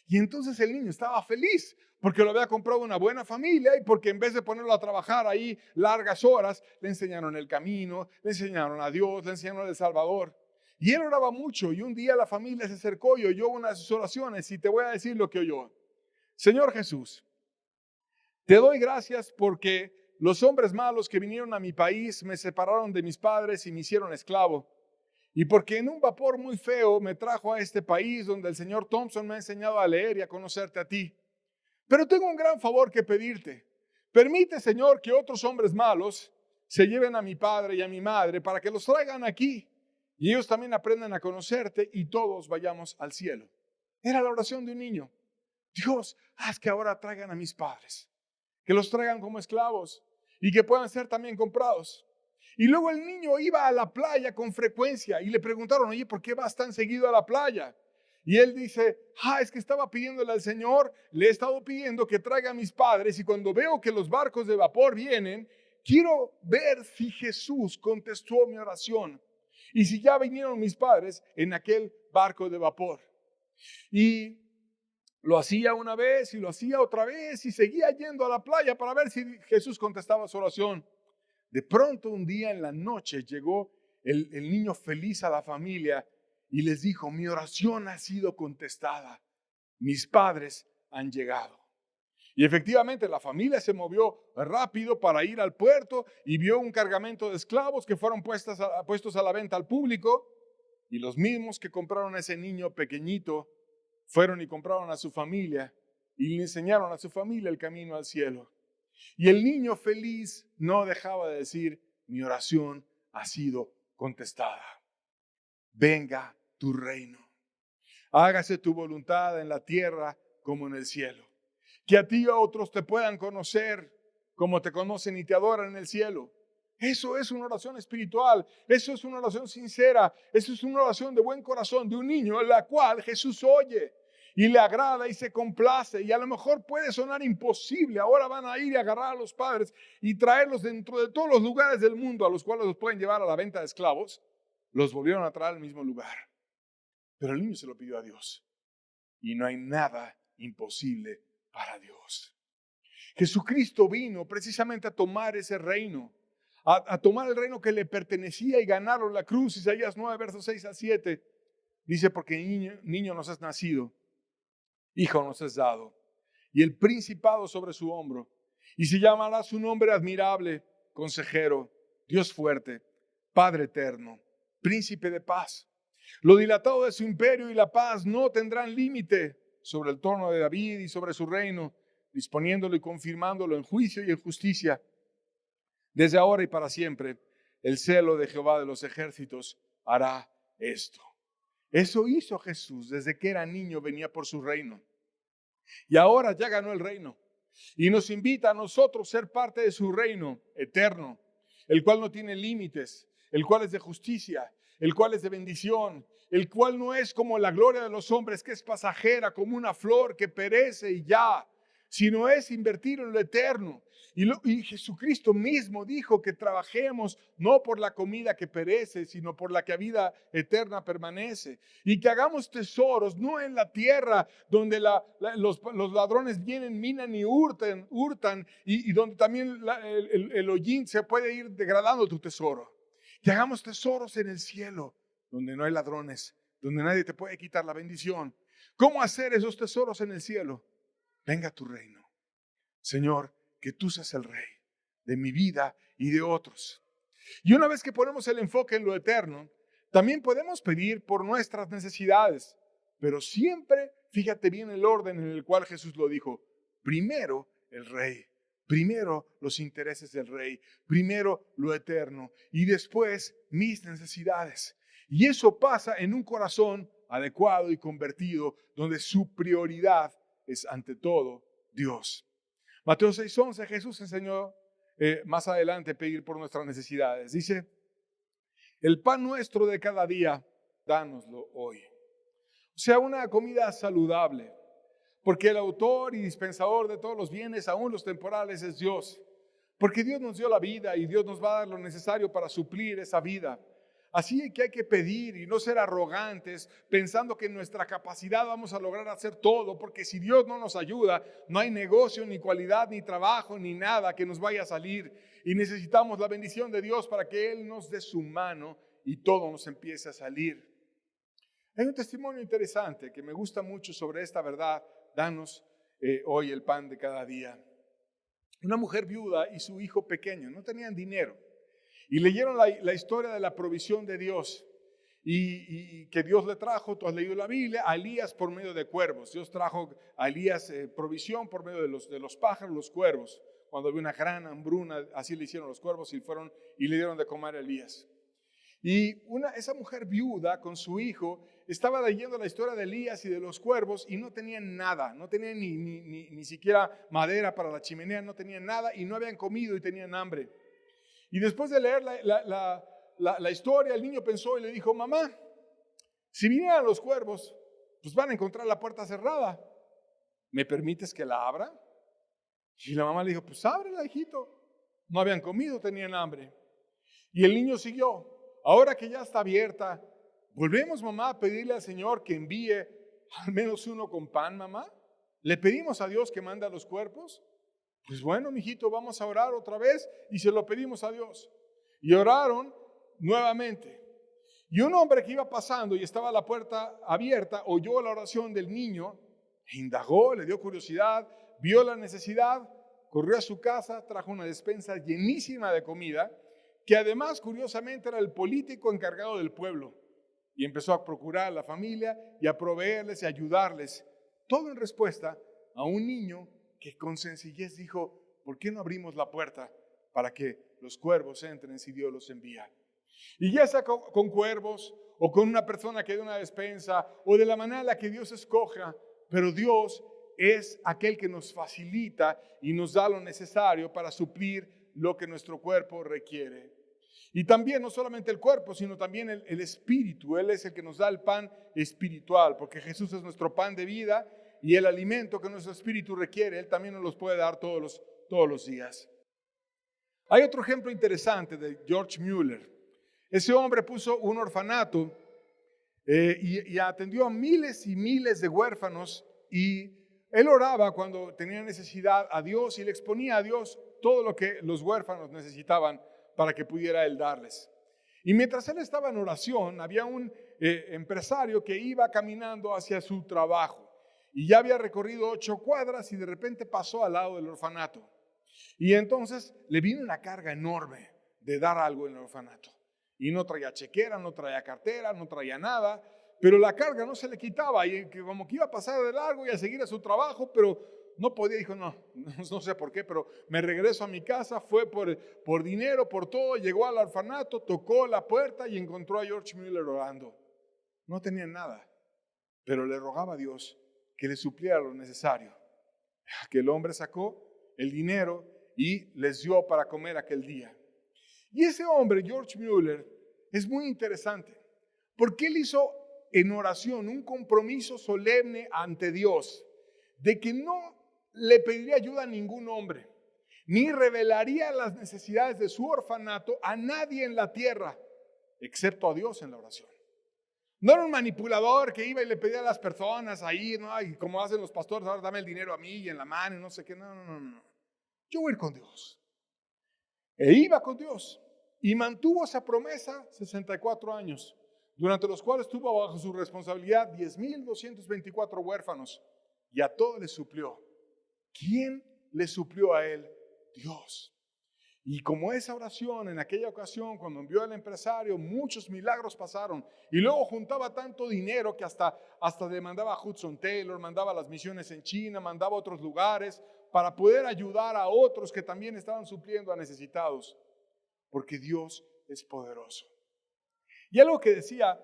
Y entonces el niño estaba feliz porque lo había comprado una buena familia y porque en vez de ponerlo a trabajar ahí largas horas, le enseñaron el camino, le enseñaron a Dios, le enseñaron el Salvador. Y él oraba mucho y un día la familia se acercó y oyó una de sus oraciones y te voy a decir lo que oyó. Señor Jesús, te doy gracias porque los hombres malos que vinieron a mi país me separaron de mis padres y me hicieron esclavo. Y porque en un vapor muy feo me trajo a este país donde el señor Thompson me ha enseñado a leer y a conocerte a ti. Pero tengo un gran favor que pedirte. Permite, Señor, que otros hombres malos se lleven a mi padre y a mi madre para que los traigan aquí y ellos también aprendan a conocerte y todos vayamos al cielo. Era la oración de un niño. Dios, haz que ahora traigan a mis padres, que los traigan como esclavos y que puedan ser también comprados. Y luego el niño iba a la playa con frecuencia y le preguntaron, oye, ¿por qué vas tan seguido a la playa? Y él dice, es que estaba pidiéndole al Señor, le he estado pidiendo que traiga a mis padres y cuando veo que los barcos de vapor vienen, quiero ver si Jesús contestó mi oración y si ya vinieron mis padres en aquel barco de vapor. Y lo hacía una vez y lo hacía otra vez y seguía yendo a la playa para ver si Jesús contestaba su oración. De pronto un día en la noche llegó el niño feliz a la familia y les dijo, mi oración ha sido contestada, mis padres han llegado. Y efectivamente la familia se movió rápido para ir al puerto y vio un cargamento de esclavos que fueron puestos a la venta al público y los mismos que compraron a ese niño pequeñito fueron y compraron a su familia y le enseñaron a su familia el camino al cielo. Y el niño feliz no dejaba de decir, mi oración ha sido contestada. Venga tu reino. Hágase tu voluntad en la tierra como en el cielo. Que a ti y a otros te puedan conocer como te conocen y te adoran en el cielo. Eso es una oración espiritual, eso es una oración sincera, eso es una oración de buen corazón de un niño en la cual Jesús oye y le agrada y se complace. Y a lo mejor puede sonar imposible. Ahora van a ir y agarrar a los padres y traerlos dentro de todos los lugares del mundo a los cuales los pueden llevar a la venta de esclavos. Los volvieron a traer al mismo lugar. Pero el niño se lo pidió a Dios. Y no hay nada imposible para Dios. Jesucristo vino precisamente a tomar ese reino, a tomar el reino que le pertenecía y ganarlo en la cruz. Isaías 9, versos 6 a 7, dice: porque niño nos has nacido, hijo nos has dado, y el principado sobre su hombro, y se llamará su nombre admirable, consejero, Dios fuerte, Padre eterno, príncipe de paz. Lo dilatado de su imperio y la paz no tendrán límite sobre el trono de David y sobre su reino, disponiéndolo y confirmándolo en juicio y en justicia, desde ahora y para siempre. El celo de Jehová de los ejércitos hará esto. Eso hizo Jesús. Desde que era niño venía por su reino. Y ahora ya ganó el reino. Y nos invita a nosotros a ser parte de su reino eterno, el cual no tiene límites, el cual es de justicia, el cual es de bendición, el cual no es como la gloria de los hombres, que es pasajera, como una flor que perece y ya, sino es invertir en lo eterno. Y Jesucristo mismo dijo que trabajemos no por la comida que perece, sino por la que a vida eterna permanece. Y que hagamos tesoros no en la tierra donde los ladrones vienen, minan y hurtan y donde también el hollín se puede ir degradando tu tesoro. Que hagamos tesoros en el cielo, donde no hay ladrones, donde nadie te puede quitar la bendición. ¿Cómo hacer esos tesoros en el cielo? Venga a tu reino. Señor, que tú seas el rey de mi vida y de otros. Y una vez que ponemos el enfoque en lo eterno, también podemos pedir por nuestras necesidades. Pero siempre, fíjate bien el orden en el cual Jesús lo dijo. Primero el rey. Primero los intereses del rey, primero lo eterno y después mis necesidades. Y eso pasa en un corazón adecuado y convertido, donde su prioridad es ante todo Dios. Mateo 6:11, Jesús enseñó más adelante pedir por nuestras necesidades. Dice: el pan nuestro de cada día, dánoslo hoy. O sea, una comida saludable. Porque el autor y dispensador de todos los bienes, aún los temporales, es Dios. Porque Dios nos dio la vida y Dios nos va a dar lo necesario para suplir esa vida. Así que hay que pedir y no ser arrogantes, pensando que en nuestra capacidad vamos a lograr hacer todo, porque si Dios no nos ayuda, no hay negocio, ni cualidad, ni trabajo, ni nada que nos vaya a salir. Y necesitamos la bendición de Dios para que Él nos dé su mano y todo nos empiece a salir. Hay un testimonio interesante que me gusta mucho sobre esta verdad. Danos hoy el pan de cada día. Una mujer viuda y su hijo pequeño no tenían dinero y leyeron la historia de la provisión de Dios y que Dios le trajo. Tú has leído la Biblia, a Elías por medio de cuervos. Dios trajo a Elías provisión por medio de los pájaros, los cuervos. Cuando había una gran hambruna, así le hicieron los cuervos y fueron y le dieron de comer a Elías. Y esa mujer viuda con su hijo estaba leyendo la historia de Elías y de los cuervos y no tenían nada, no tenían ni siquiera madera para la chimenea, no tenían nada y no habían comido y tenían hambre. Y después de leer la historia, el niño pensó y le dijo: mamá, si vinieran los cuervos, pues van a encontrar la puerta cerrada. ¿Me permites que la abra? Y la mamá le dijo: pues ábrela, hijito. No habían comido, tenían hambre. Y el niño siguió: ahora que ya está abierta, ¿volvemos, mamá, a pedirle al Señor que envíe al menos uno con pan, mamá? ¿Le pedimos a Dios que mande a los cuervos? Pues bueno, mijito, vamos a orar otra vez y se lo pedimos a Dios. Y oraron nuevamente. Y un hombre que iba pasando y estaba la puerta abierta, oyó la oración del niño, indagó, le dio curiosidad, vio la necesidad, corrió a su casa, trajo una despensa llenísima de comida, que además, curiosamente, era el político encargado del pueblo. Y empezó a procurar a la familia y a proveerles y ayudarles. Todo en respuesta a un niño que con sencillez dijo: ¿por qué no abrimos la puerta para que los cuervos entren si Dios los envía? Y ya sea con cuervos o con una persona que dé una despensa o de la manera en la que Dios escoja, pero Dios es aquel que nos facilita y nos da lo necesario para suplir lo que nuestro cuerpo requiere. Y también no solamente el cuerpo, sino también el espíritu. Él es el que nos da el pan espiritual, porque Jesús es nuestro pan de vida y el alimento que nuestro espíritu requiere, Él también nos los puede dar todos los días. Hay otro ejemplo interesante de George Mueller. Ese hombre puso un orfanato y atendió a miles y miles de huérfanos, y él oraba cuando tenía necesidad a Dios y le exponía a Dios todo lo que los huérfanos necesitaban para que pudiera él darles. Y mientras él estaba en oración, había un empresario que iba caminando hacia su trabajo y ya había recorrido 8 cuadras y de repente pasó al lado del orfanato. Y entonces le vino una carga enorme de dar algo en el orfanato. Y no traía chequera, no traía cartera, no traía nada, pero la carga no se le quitaba y como que iba a pasar de largo y a seguir a su trabajo, pero no podía. Dijo, no sé por qué, pero me regreso a mi casa. Fue por dinero, por todo, llegó al orfanato, tocó la puerta y encontró a George Mueller orando. No tenía nada, pero le rogaba a Dios que le supliera lo necesario. Que el hombre sacó el dinero y les dio para comer aquel día. Y ese hombre, George Mueller, es muy interesante, porque él hizo en oración un compromiso solemne ante Dios de que no le pediría ayuda a ningún hombre, ni revelaría las necesidades de su orfanato a nadie en la tierra, excepto a Dios en la oración. No era un manipulador que iba y le pedía a las personas ahí, ¿no? Y como hacen los pastores, ahora dame el dinero a mí y en la mano y no sé qué. No. Yo voy a ir con Dios. E iba con Dios y mantuvo esa promesa 64 años, durante los cuales tuvo bajo su responsabilidad 10,224 huérfanos y a todos les suplió. ¿Quién le suplió a él? Dios. Y como esa oración en aquella ocasión, cuando envió al empresario, muchos milagros pasaron. Y luego juntaba tanto dinero que hasta le mandaba a Hudson Taylor, mandaba a las misiones en China, mandaba a otros lugares para poder ayudar a otros que también estaban supliendo a necesitados. Porque Dios es poderoso. Y algo que decía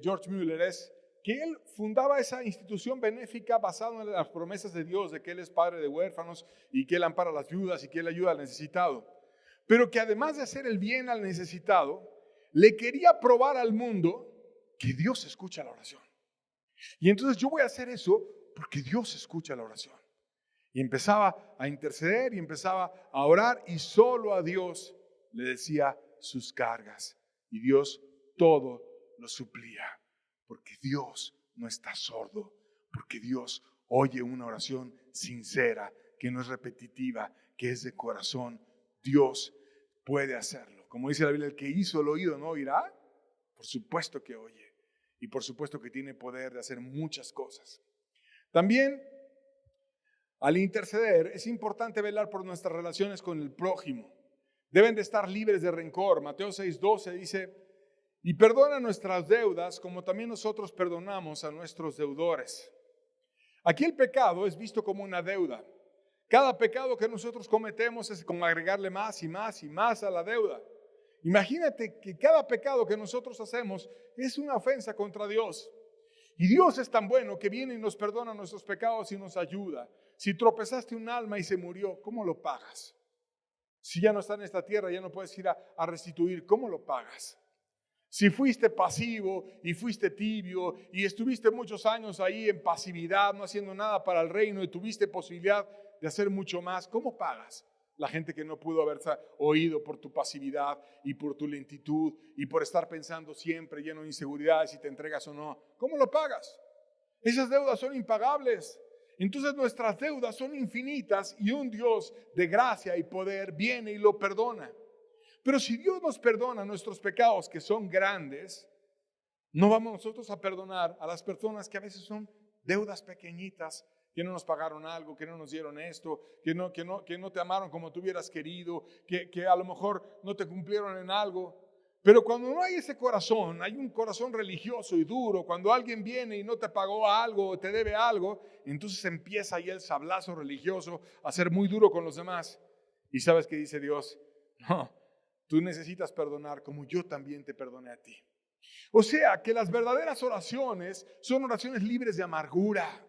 George Mueller es que él fundaba esa institución benéfica basada en las promesas de Dios, de que Él es padre de huérfanos y que Él ampara a las viudas y que Él ayuda al necesitado. Pero que además de hacer el bien al necesitado, le quería probar al mundo que Dios escucha la oración. Y entonces yo voy a hacer eso porque Dios escucha la oración. Y empezaba a interceder y empezaba a orar y solo a Dios le decía sus cargas. Y Dios todo lo suplía. Porque Dios no está sordo. Porque Dios oye una oración sincera, que no es repetitiva, que es de corazón. Dios puede hacerlo. Como dice la Biblia, el que hizo el oído no oirá. Por supuesto que oye. Y por supuesto que tiene poder de hacer muchas cosas. También, al interceder, es importante velar por nuestras relaciones con el prójimo. Deben de estar libres de rencor. Mateo 6:12 dice, y perdona nuestras deudas como también nosotros perdonamos a nuestros deudores. Aquí el pecado es visto como una deuda. Cada pecado que nosotros cometemos es como agregarle más y más y más a la deuda. Imagínate que cada pecado que nosotros hacemos es una ofensa contra Dios. Y Dios es tan bueno que viene y nos perdona nuestros pecados y nos ayuda. Si tropezaste un alma y se murió, ¿cómo lo pagas? Si ya no está en esta tierra, ya no puedes ir a restituir, ¿cómo lo pagas? Si fuiste pasivo y fuiste tibio y estuviste muchos años ahí en pasividad, no haciendo nada para el reino y tuviste posibilidad de hacer mucho más, ¿cómo pagas? La gente que no pudo haber oído por tu pasividad y por tu lentitud y por estar pensando siempre lleno de inseguridades si te entregas o no, ¿cómo lo pagas? Esas deudas son impagables. Entonces nuestras deudas son infinitas y un Dios de gracia y poder viene y lo perdona. Pero si Dios nos perdona nuestros pecados que son grandes, no vamos nosotros a perdonar a las personas que a veces son deudas pequeñitas, que no nos pagaron algo, que no nos dieron esto, que no te amaron como tú hubieras querido, que a lo mejor no te cumplieron en algo. Pero cuando no hay ese corazón, hay un corazón religioso y duro, cuando alguien viene y no te pagó algo o te debe algo, entonces empieza ahí el sablazo religioso a ser muy duro con los demás. ¿Y sabes qué dice Dios? No, tú necesitas perdonar como yo también te perdoné a ti. O sea que las verdaderas oraciones son oraciones libres de amargura.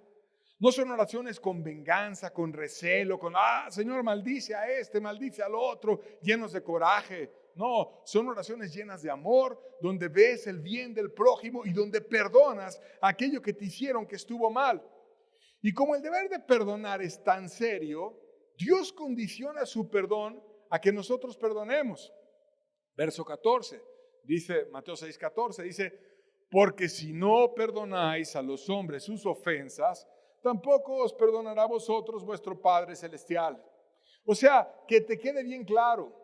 No son oraciones con venganza, con recelo, con, Señor, maldice a este, maldice al otro, llenos de coraje. No, son oraciones llenas de amor, donde ves el bien del prójimo y donde perdonas aquello que te hicieron que estuvo mal. Y como el deber de perdonar es tan serio, Dios condiciona su perdón a que nosotros perdonemos. Verso 14, dice Mateo 6:14, dice, porque si no perdonáis a los hombres sus ofensas, tampoco os perdonará a vosotros vuestro Padre Celestial. O sea, que te quede bien claro,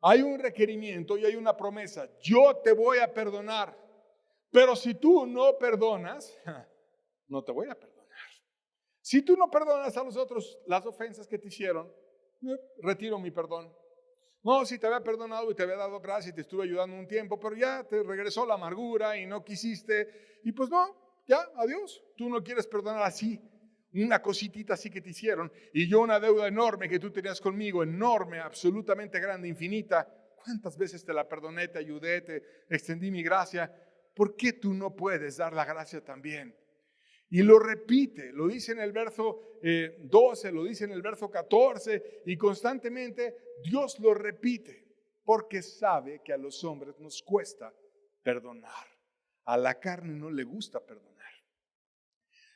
hay un requerimiento y hay una promesa, yo te voy a perdonar, pero si tú no perdonas, no te voy a perdonar. Si tú no perdonas a los otros las ofensas que te hicieron, retiro mi perdón. No, si te había perdonado y te había dado gracia y te estuve ayudando un tiempo, pero ya te regresó la amargura y no quisiste, y pues no, ya, adiós. Tú no quieres perdonar así, una cositita así que te hicieron, y yo una deuda enorme que tú tenías conmigo, enorme, absolutamente grande, infinita. ¿Cuántas veces te la perdoné, te ayudé, te extendí mi gracia? ¿Por qué tú no puedes dar la gracia también? Y lo repite, lo dice en el verso 12, lo dice en el verso 14 y constantemente Dios lo repite porque sabe que a los hombres nos cuesta perdonar. A la carne no le gusta perdonar.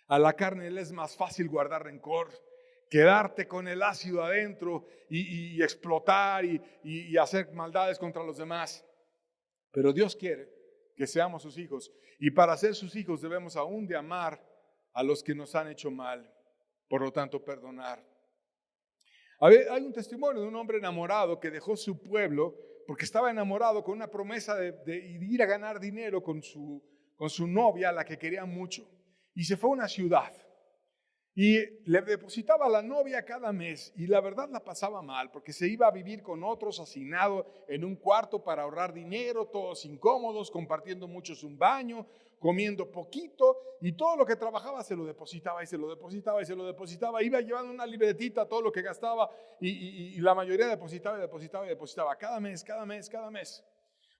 A la carne le es más fácil guardar rencor, quedarte con el ácido adentro y explotar y hacer maldades contra los demás. Pero Dios quiere que seamos sus hijos y para ser sus hijos debemos aún de amar a los que nos han hecho mal, por lo tanto perdonar. Hay un testimonio de un hombre enamorado que dejó su pueblo porque estaba enamorado con una promesa de ir a ganar dinero con su novia, la que quería mucho, y se fue a una ciudad y le depositaba a la novia cada mes y la verdad la pasaba mal porque se iba a vivir con otros hacinado en un cuarto para ahorrar dinero, todos incómodos, compartiendo muchos un baño, comiendo poquito y todo lo que trabajaba se lo depositaba y se lo depositaba y se lo depositaba. Iba llevando una libretita todo lo que gastaba y la mayoría depositaba y depositaba y depositaba cada mes, cada mes, cada mes.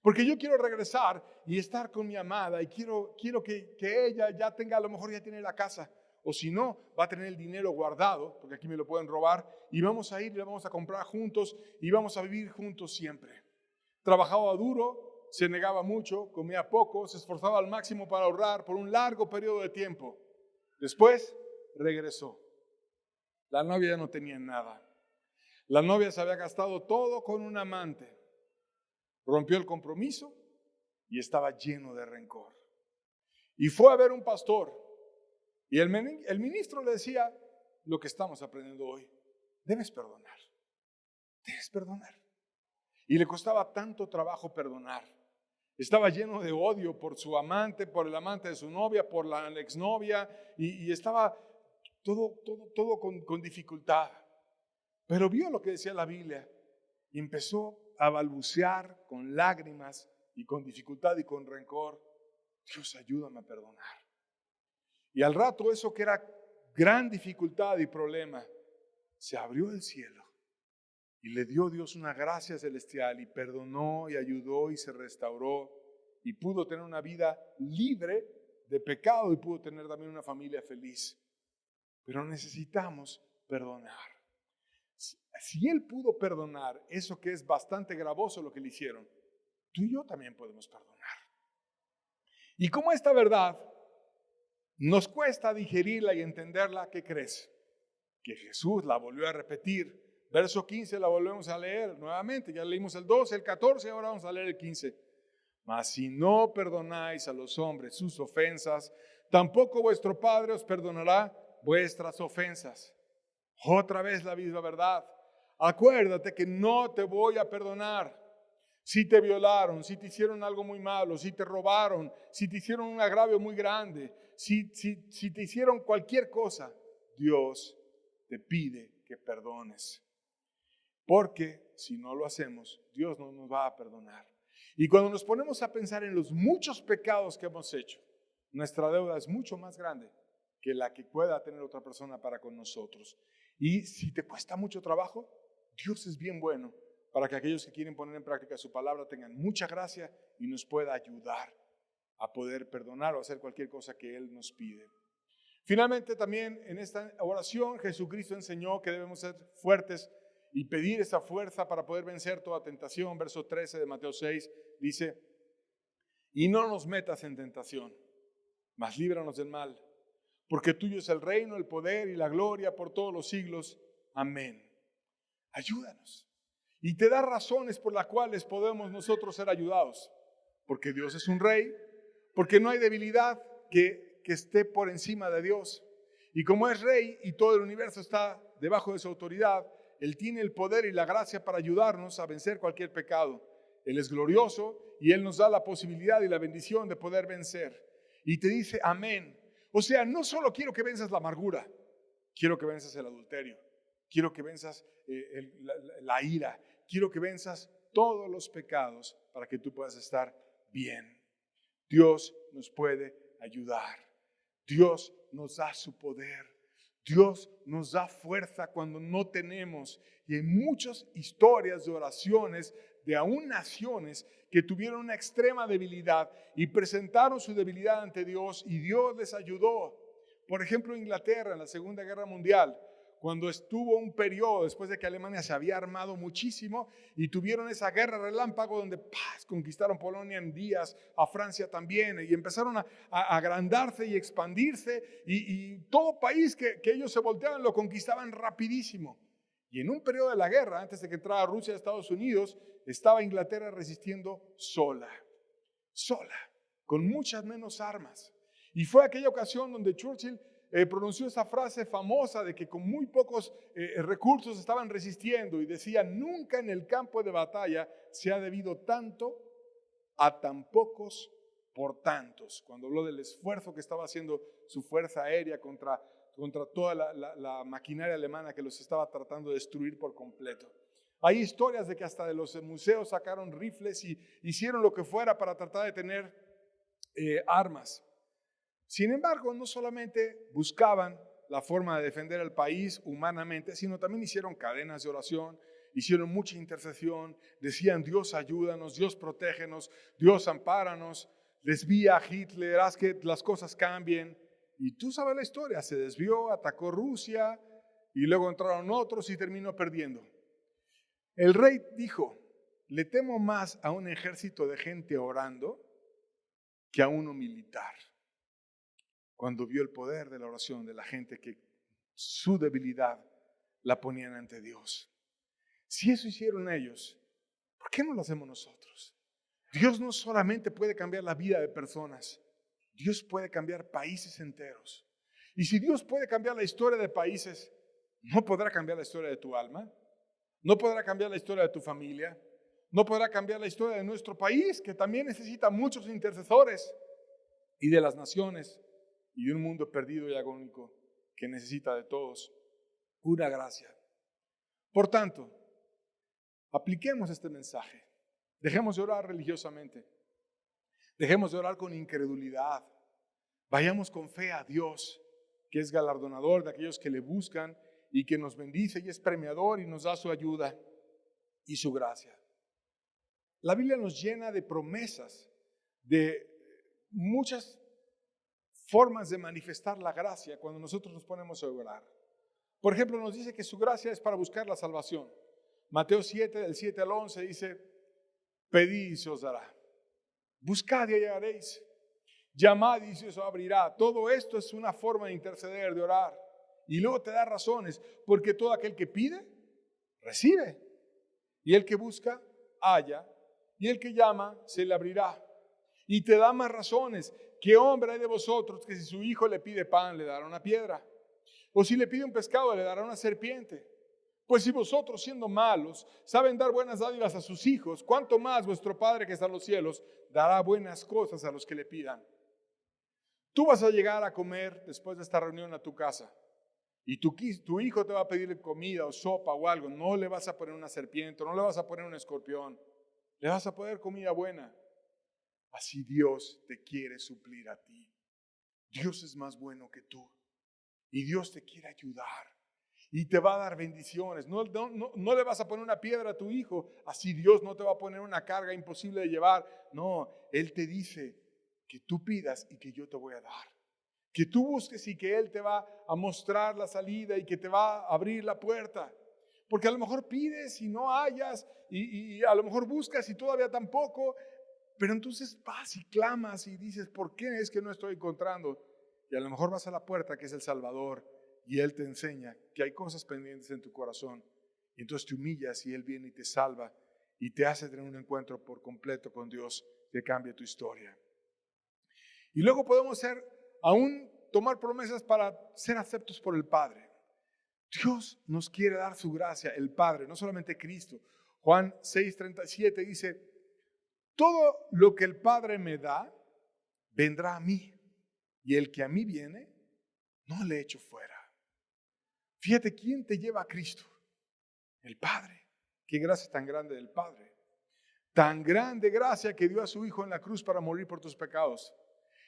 Porque yo quiero regresar y estar con mi amada y quiero que ella ya tenga, a lo mejor ya tiene la casa. O si no, va a tener el dinero guardado, porque aquí me lo pueden robar, y vamos a ir y la vamos a comprar juntos y vamos a vivir juntos siempre. Trabajaba duro, se negaba mucho, comía poco, se esforzaba al máximo para ahorrar por un largo periodo de tiempo. Después regresó. La novia ya no tenía nada. La novia se había gastado todo con un amante. Rompió el compromiso y estaba lleno de rencor. Y fue a ver un pastor. Y el ministro le decía lo que estamos aprendiendo hoy. Debes perdonar. Debes perdonar. Y le costaba tanto trabajo perdonar. Estaba lleno de odio por su amante, por el amante de su novia, por la exnovia. Y estaba todo con dificultad. Pero vio lo que decía la Biblia. Y empezó a balbucear con lágrimas y con dificultad y con rencor. Dios, ayúdame a perdonar. Y al rato eso que era gran dificultad y problema, se abrió el cielo y le dio Dios una gracia celestial y perdonó y ayudó y se restauró y pudo tener una vida libre de pecado y pudo tener también una familia feliz. Pero necesitamos perdonar. Si Él pudo perdonar eso que es bastante gravoso lo que le hicieron, tú y yo también podemos perdonar. Y como esta verdad nos cuesta digerirla y entenderla, ¿qué crees? Que Jesús la volvió a repetir. Verso 15 la volvemos a leer nuevamente. Ya leímos el 12, el 14, ahora vamos a leer el 15. Mas si no perdonáis a los hombres sus ofensas, tampoco vuestro Padre os perdonará vuestras ofensas. Otra vez la misma verdad. Acuérdate que no te voy a perdonar. Si te violaron, si te hicieron algo muy malo, si te robaron, si te hicieron un agravio muy grande, si te hicieron cualquier cosa, Dios te pide que perdones. Porque si no lo hacemos, Dios no nos va a perdonar. Y cuando nos ponemos a pensar en los muchos pecados que hemos hecho, nuestra deuda es mucho más grande que la que pueda tener otra persona para con nosotros. Y si te cuesta mucho trabajo, Dios es bien bueno para que aquellos que quieren poner en práctica su palabra tengan mucha gracia y nos pueda ayudar a poder perdonar o hacer cualquier cosa que Él nos pide. Finalmente, también en esta oración Jesucristo enseñó que debemos ser fuertes y pedir esa fuerza para poder vencer toda tentación. Verso 13 de Mateo 6 dice: y no nos metas en tentación, mas líbranos del mal, porque tuyo es el reino, el poder y la gloria por todos los siglos. Amén. Ayúdanos. Y te da razones por las cuales podemos nosotros ser ayudados. Porque Dios es un rey, porque no hay debilidad que esté por encima de Dios. Y como es rey y todo el universo está debajo de su autoridad, Él tiene el poder y la gracia para ayudarnos a vencer cualquier pecado. Él es glorioso y Él nos da la posibilidad y la bendición de poder vencer. Y te dice amén. O sea, no solo quiero que venzas la amargura, quiero que venzas el adulterio, quiero que venzas la ira, quiero que venzas todos los pecados para que tú puedas estar bien. Dios nos puede ayudar. Dios nos da su poder. Dios nos da fuerza cuando no tenemos. Y hay muchas historias de oraciones de aún naciones que tuvieron una extrema debilidad y presentaron su debilidad ante Dios y Dios les ayudó. Por ejemplo, Inglaterra en la Segunda Guerra Mundial, cuando estuvo un periodo después de que Alemania se había armado muchísimo y tuvieron esa guerra relámpago donde conquistaron Polonia en días, a Francia también, y empezaron a agrandarse y expandirse, y todo país que ellos se volteaban lo conquistaban rapidísimo. Y en un periodo de la guerra, antes de que entrara Rusia a Estados Unidos, estaba Inglaterra resistiendo sola, con muchas menos armas. Y fue aquella ocasión donde Churchill pronunció esa frase famosa de que con muy pocos recursos estaban resistiendo, y decía: nunca en el campo de batalla se ha debido tanto a tan pocos por tantos. Cuando habló del esfuerzo que estaba haciendo su fuerza aérea contra toda la maquinaria alemana que los estaba tratando de destruir por completo. Hay historias de que hasta de los museos sacaron rifles y hicieron lo que fuera para tratar de tener armas. Sin embargo, no solamente buscaban la forma de defender al país humanamente, sino también hicieron cadenas de oración, hicieron mucha intercesión, decían: Dios ayúdanos, Dios protégenos, Dios ampáranos, desvía a Hitler, haz que las cosas cambien. Y tú sabes la historia, se desvió, atacó Rusia y luego entraron otros y terminó perdiendo. El rey dijo: le temo más a un ejército de gente orando que a uno militar. Cuando vio el poder de la oración de la gente que su debilidad la ponían ante Dios. Si eso hicieron ellos, ¿por qué no lo hacemos nosotros? Dios no solamente puede cambiar la vida de personas, Dios puede cambiar países enteros. Y si Dios puede cambiar la historia de países, ¿no podrá cambiar la historia de tu alma? ¿No podrá cambiar la historia de tu familia? ¿No podrá cambiar la historia de nuestro país, que también necesita muchos intercesores? Y de las naciones, y de un mundo perdido y agónico que necesita de todos una gracia. Por tanto, apliquemos este mensaje. Dejemos de orar religiosamente. Dejemos de orar con incredulidad. Vayamos con fe a Dios, que es galardonador de aquellos que le buscan y que nos bendice y es premiador y nos da su ayuda y su gracia. La Biblia nos llena de promesas, de muchas formas de manifestar la gracia cuando nosotros nos ponemos a orar. Por ejemplo, nos dice que su gracia es para buscar la salvación. Mateo 7, del 7 al 11 dice: pedid y se os dará, buscad y hallaréis, llamad y se os abrirá. Todo esto es una forma de interceder, de orar. Y luego te da razones, porque todo aquel que pide, recibe. Y el que busca, halla. Y el que llama, se le abrirá. Y te da más razones. ¿Qué hombre hay de vosotros que si su hijo le pide pan, le dará una piedra? O si le pide un pescado, le dará una serpiente? Pues si vosotros, siendo malos, saben dar buenas dádivas a sus hijos, ¿cuánto más vuestro Padre que está en los cielos dará buenas cosas a los que le pidan? Tú vas a llegar a comer después de esta reunión a tu casa y tu hijo te va a pedir comida o sopa o algo. No le vas a poner una serpiente, no le vas a poner un escorpión, le vas a poner comida buena. Así Dios te quiere suplir a ti. Dios es más bueno que tú y Dios te quiere ayudar y te va a dar bendiciones. No le vas a poner una piedra a tu hijo, así Dios no te va a poner una carga imposible de llevar. No, Él te dice que tú pidas y que yo te voy a dar. que tú busques y que Él te va a mostrar la salida y que te va a abrir la puerta. Porque a lo mejor pides y no hayas, y a lo mejor buscas y todavía tampoco, pero entonces vas y clamas y dices, ¿por qué es que no estoy encontrando? Y a lo mejor vas a la puerta que es el Salvador y Él te enseña que hay cosas pendientes en tu corazón. Y entonces te humillas y Él viene y te salva y te hace tener un encuentro por completo con Dios que cambia tu historia. Y luego podemos aún tomar promesas para ser aceptos por el Padre. Dios nos quiere dar su gracia, el Padre, no solamente Cristo. Juan 6:37 dice, todo lo que el Padre me da, vendrá a mí. Y el que a mí viene, no le echo fuera. Fíjate, ¿quién te lleva a Cristo? El Padre. Qué gracia tan grande del Padre. Tan grande gracia que dio a su Hijo en la cruz para morir por tus pecados.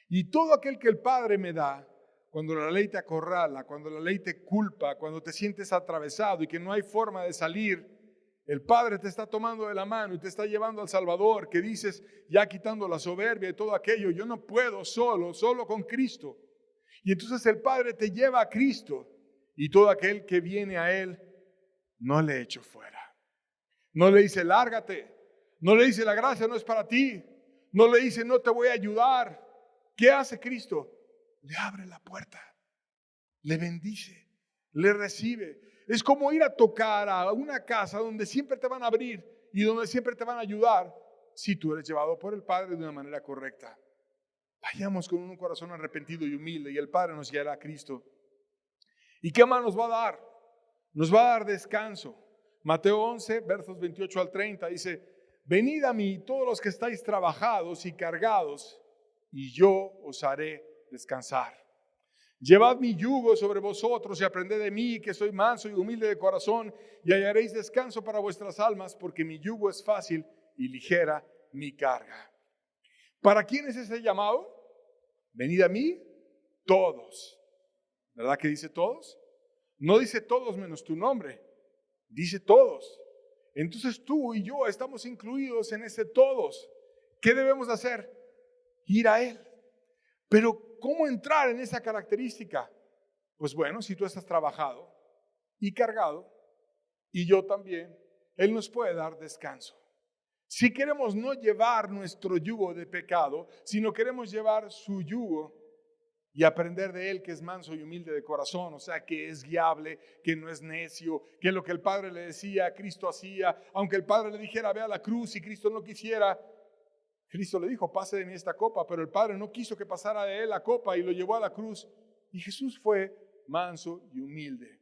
Y todo aquel que el Padre me da, cuando la ley te acorrala, cuando la ley te culpa, cuando te sientes atravesado y que no hay forma de salir, el Padre te está tomando de la mano y te está llevando al Salvador, que dices, ya quitando la soberbia y todo aquello, yo no puedo solo con Cristo. Y entonces el Padre te lleva a Cristo y todo aquel que viene a Él, no le echo fuera. No le dice, lárgate. No le dice, la gracia no es para ti. No le dice, no te voy a ayudar. ¿Qué hace Cristo? Le abre la puerta, le bendice, le recibe. Es como ir a tocar a una casa donde siempre te van a abrir y donde siempre te van a ayudar si tú eres llevado por el Padre de una manera correcta. Vayamos con un corazón arrepentido y humilde y el Padre nos guiará a Cristo. ¿Y qué más nos va a dar? Nos va a dar descanso. Mateo 11, versos 28 al 30 dice, venid a mí todos los que estáis trabajados y cargados, y yo os haré descansar. Llevad mi yugo sobre vosotros y aprended de mí, que soy manso y humilde de corazón, y hallaréis descanso para vuestras almas, porque mi yugo es fácil y ligera mi carga. ¿Para quién es ese llamado? Venid a mí todos. ¿Verdad que dice todos? No dice todos menos tu nombre, dice todos. Entonces tú y yo estamos incluidos en ese todos. ¿Qué debemos hacer? Ir a Él. Pero ¿cómo entrar en esa característica? Pues bueno, si tú estás trabajado y cargado, y yo también, Él nos puede dar descanso. Si queremos no llevar nuestro yugo de pecado, sino queremos llevar su yugo y aprender de Él, que es manso y humilde de corazón, o sea, que es guiable, que no es necio, que lo que el Padre le decía, Cristo hacía, aunque el Padre le dijera, ve a la cruz, y Cristo no quisiera. Cristo le dijo, pase de mí esta copa, pero el Padre no quiso que pasara de Él la copa y lo llevó a la cruz. Y Jesús fue manso y humilde.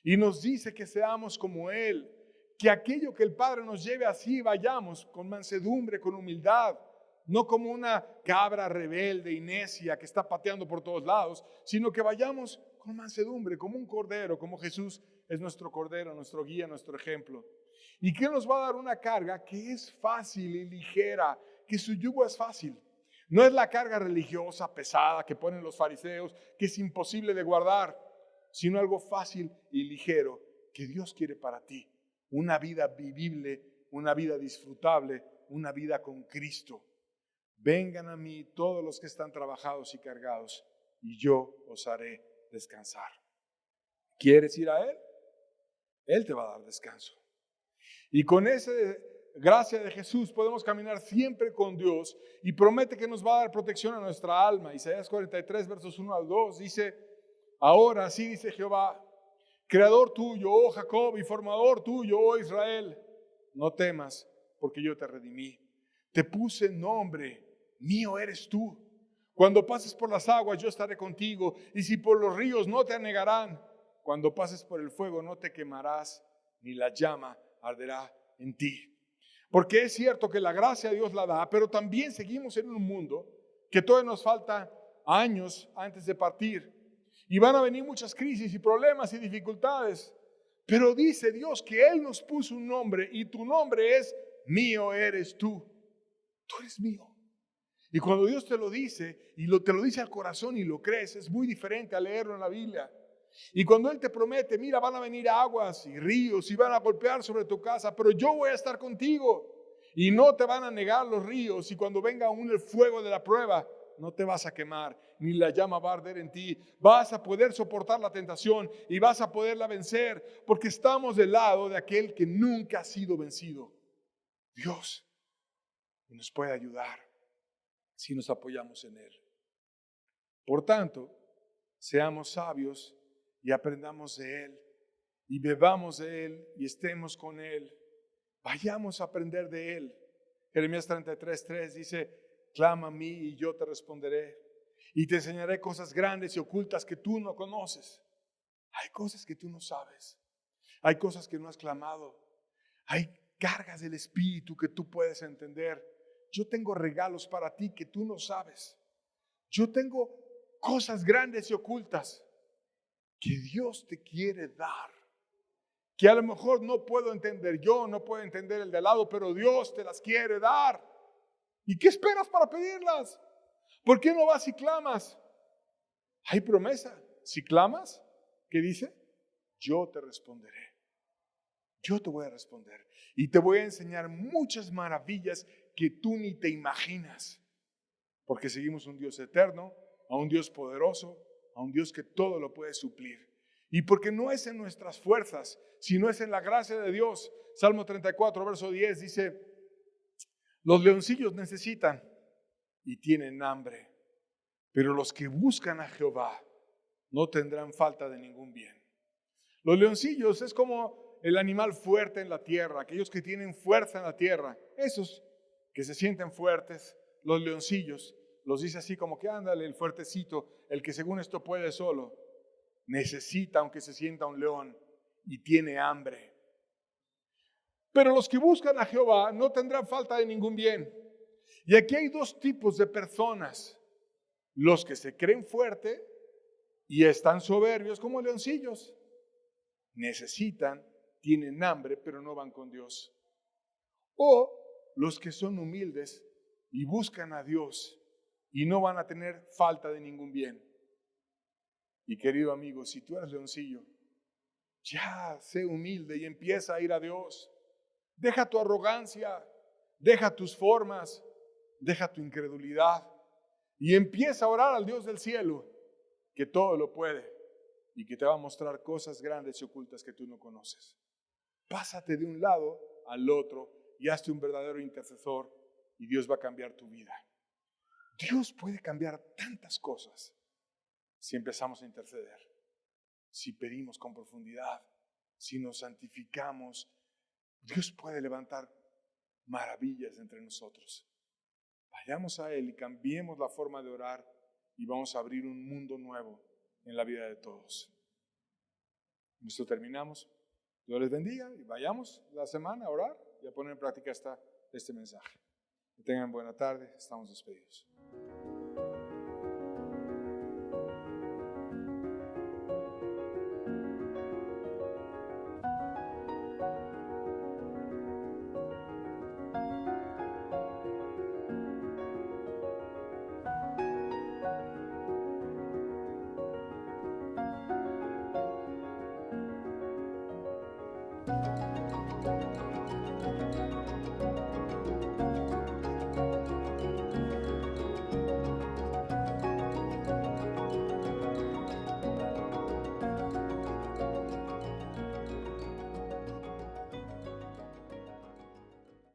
Y nos dice que seamos como Él, que aquello que el Padre nos lleve así, vayamos con mansedumbre, con humildad, no como una cabra rebelde y necia que está pateando por todos lados, sino que vayamos con mansedumbre, como un cordero, como Jesús es nuestro cordero, nuestro guía, nuestro ejemplo. ¿Y qué nos va a dar una carga que es fácil y ligera? Que su yugo es fácil. No es la carga religiosa pesada que ponen los fariseos, que es imposible de guardar, sino algo fácil y ligero que Dios quiere para ti. Una vida vivible, una vida disfrutable, una vida con Cristo. Vengan a mí todos los que están trabajados y cargados, y yo os haré descansar. ¿Quieres ir a Él? Él te va a dar descanso. Y con esa gracia de Jesús podemos caminar siempre con Dios y promete que nos va a dar protección a nuestra alma. Isaías 43, versos 1 al 2 dice, ahora así dice Jehová, creador tuyo, oh Jacob, y formador tuyo, oh Israel, no temas, porque yo te redimí. Te puse nombre, mío eres tú. Cuando pases por las aguas, yo estaré contigo, y si por los ríos no te anegarán. Cuando pases por el fuego, no te quemarás, ni la llama arderá en ti. Porque es cierto que la gracia Dios la da, pero también seguimos en un mundo que todavía nos falta años antes de partir. Y van a venir muchas crisis y problemas y dificultades. Pero dice Dios que Él nos puso un nombre y tu nombre es mío eres tú. Tú eres mío. Y cuando Dios te lo dice y te lo dice al corazón y lo crees, es muy diferente a leerlo en la Biblia. Y cuando Él te promete, mira, van a venir aguas y ríos y van a golpear sobre tu casa, pero yo voy a estar contigo y no te van a negar los ríos. Y cuando venga aún el fuego de la prueba, no te vas a quemar, ni la llama va a arder en ti. Vas a poder soportar la tentación y vas a poderla vencer, porque estamos del lado de aquel que nunca ha sido vencido, Dios, y nos puede ayudar si nos apoyamos en Él. Por tanto, seamos sabios y aprendamos de Él, y bebamos de Él y estemos con Él. Vayamos a aprender de Él. Jeremías 33:3 dice: clama a mí y yo te responderé, y te enseñaré cosas grandes y ocultas que tú no conoces. Hay cosas que tú no sabes, hay cosas que no has clamado, hay cargas del Espíritu que tú puedes entender. Yo tengo regalos para ti que tú no sabes. Yo tengo cosas grandes y ocultas que Dios te quiere dar, que a lo mejor no puedo entender yo, no puedo entender el de al lado, pero Dios te las quiere dar. ¿Y qué esperas para pedirlas? ¿Por qué no vas y clamas? Hay promesa. Si clamas, ¿qué dice? Yo te responderé. Yo te voy a responder. Y te voy a enseñar muchas maravillas que tú ni te imaginas. Porque seguimos un Dios eterno, a un Dios poderoso, a un Dios que todo lo puede suplir. Y porque no es en nuestras fuerzas, sino es en la gracia de Dios. Salmo 34, verso 10 dice: los leoncillos necesitan y tienen hambre, pero los que buscan a Jehová no tendrán falta de ningún bien. Los leoncillos es como el animal fuerte en la tierra, aquellos que tienen fuerza en la tierra, esos que se sienten fuertes, los leoncillos, los dice así como que ándale, el fuertecito, el que según esto puede solo, necesita aunque se sienta un león y tiene hambre. Pero los que buscan a Jehová no tendrán falta de ningún bien. Y aquí hay dos tipos de personas: los que se creen fuertes y están soberbios como leoncillos. Necesitan, tienen hambre, pero no van con Dios. O los que son humildes y buscan a Dios y no van a tener falta de ningún bien. Y querido amigo, si tú eres leoncillo, ya sé humilde y empieza a ir a Dios. Deja tu arrogancia, deja tus formas, deja tu incredulidad y empieza a orar al Dios del cielo, que todo lo puede y que te va a mostrar cosas grandes y ocultas que tú no conoces. Pásate de un lado al otro y hazte un verdadero intercesor y Dios va a cambiar tu vida. Dios puede cambiar tantas cosas si empezamos a interceder, si pedimos con profundidad, si nos santificamos. Dios puede levantar maravillas entre nosotros. Vayamos a Él y cambiemos la forma de orar y vamos a abrir un mundo nuevo en la vida de todos. Con esto terminamos. Dios les bendiga y vayamos la semana a orar y a poner en práctica este mensaje. Que tengan buena tarde. Estamos despedidos.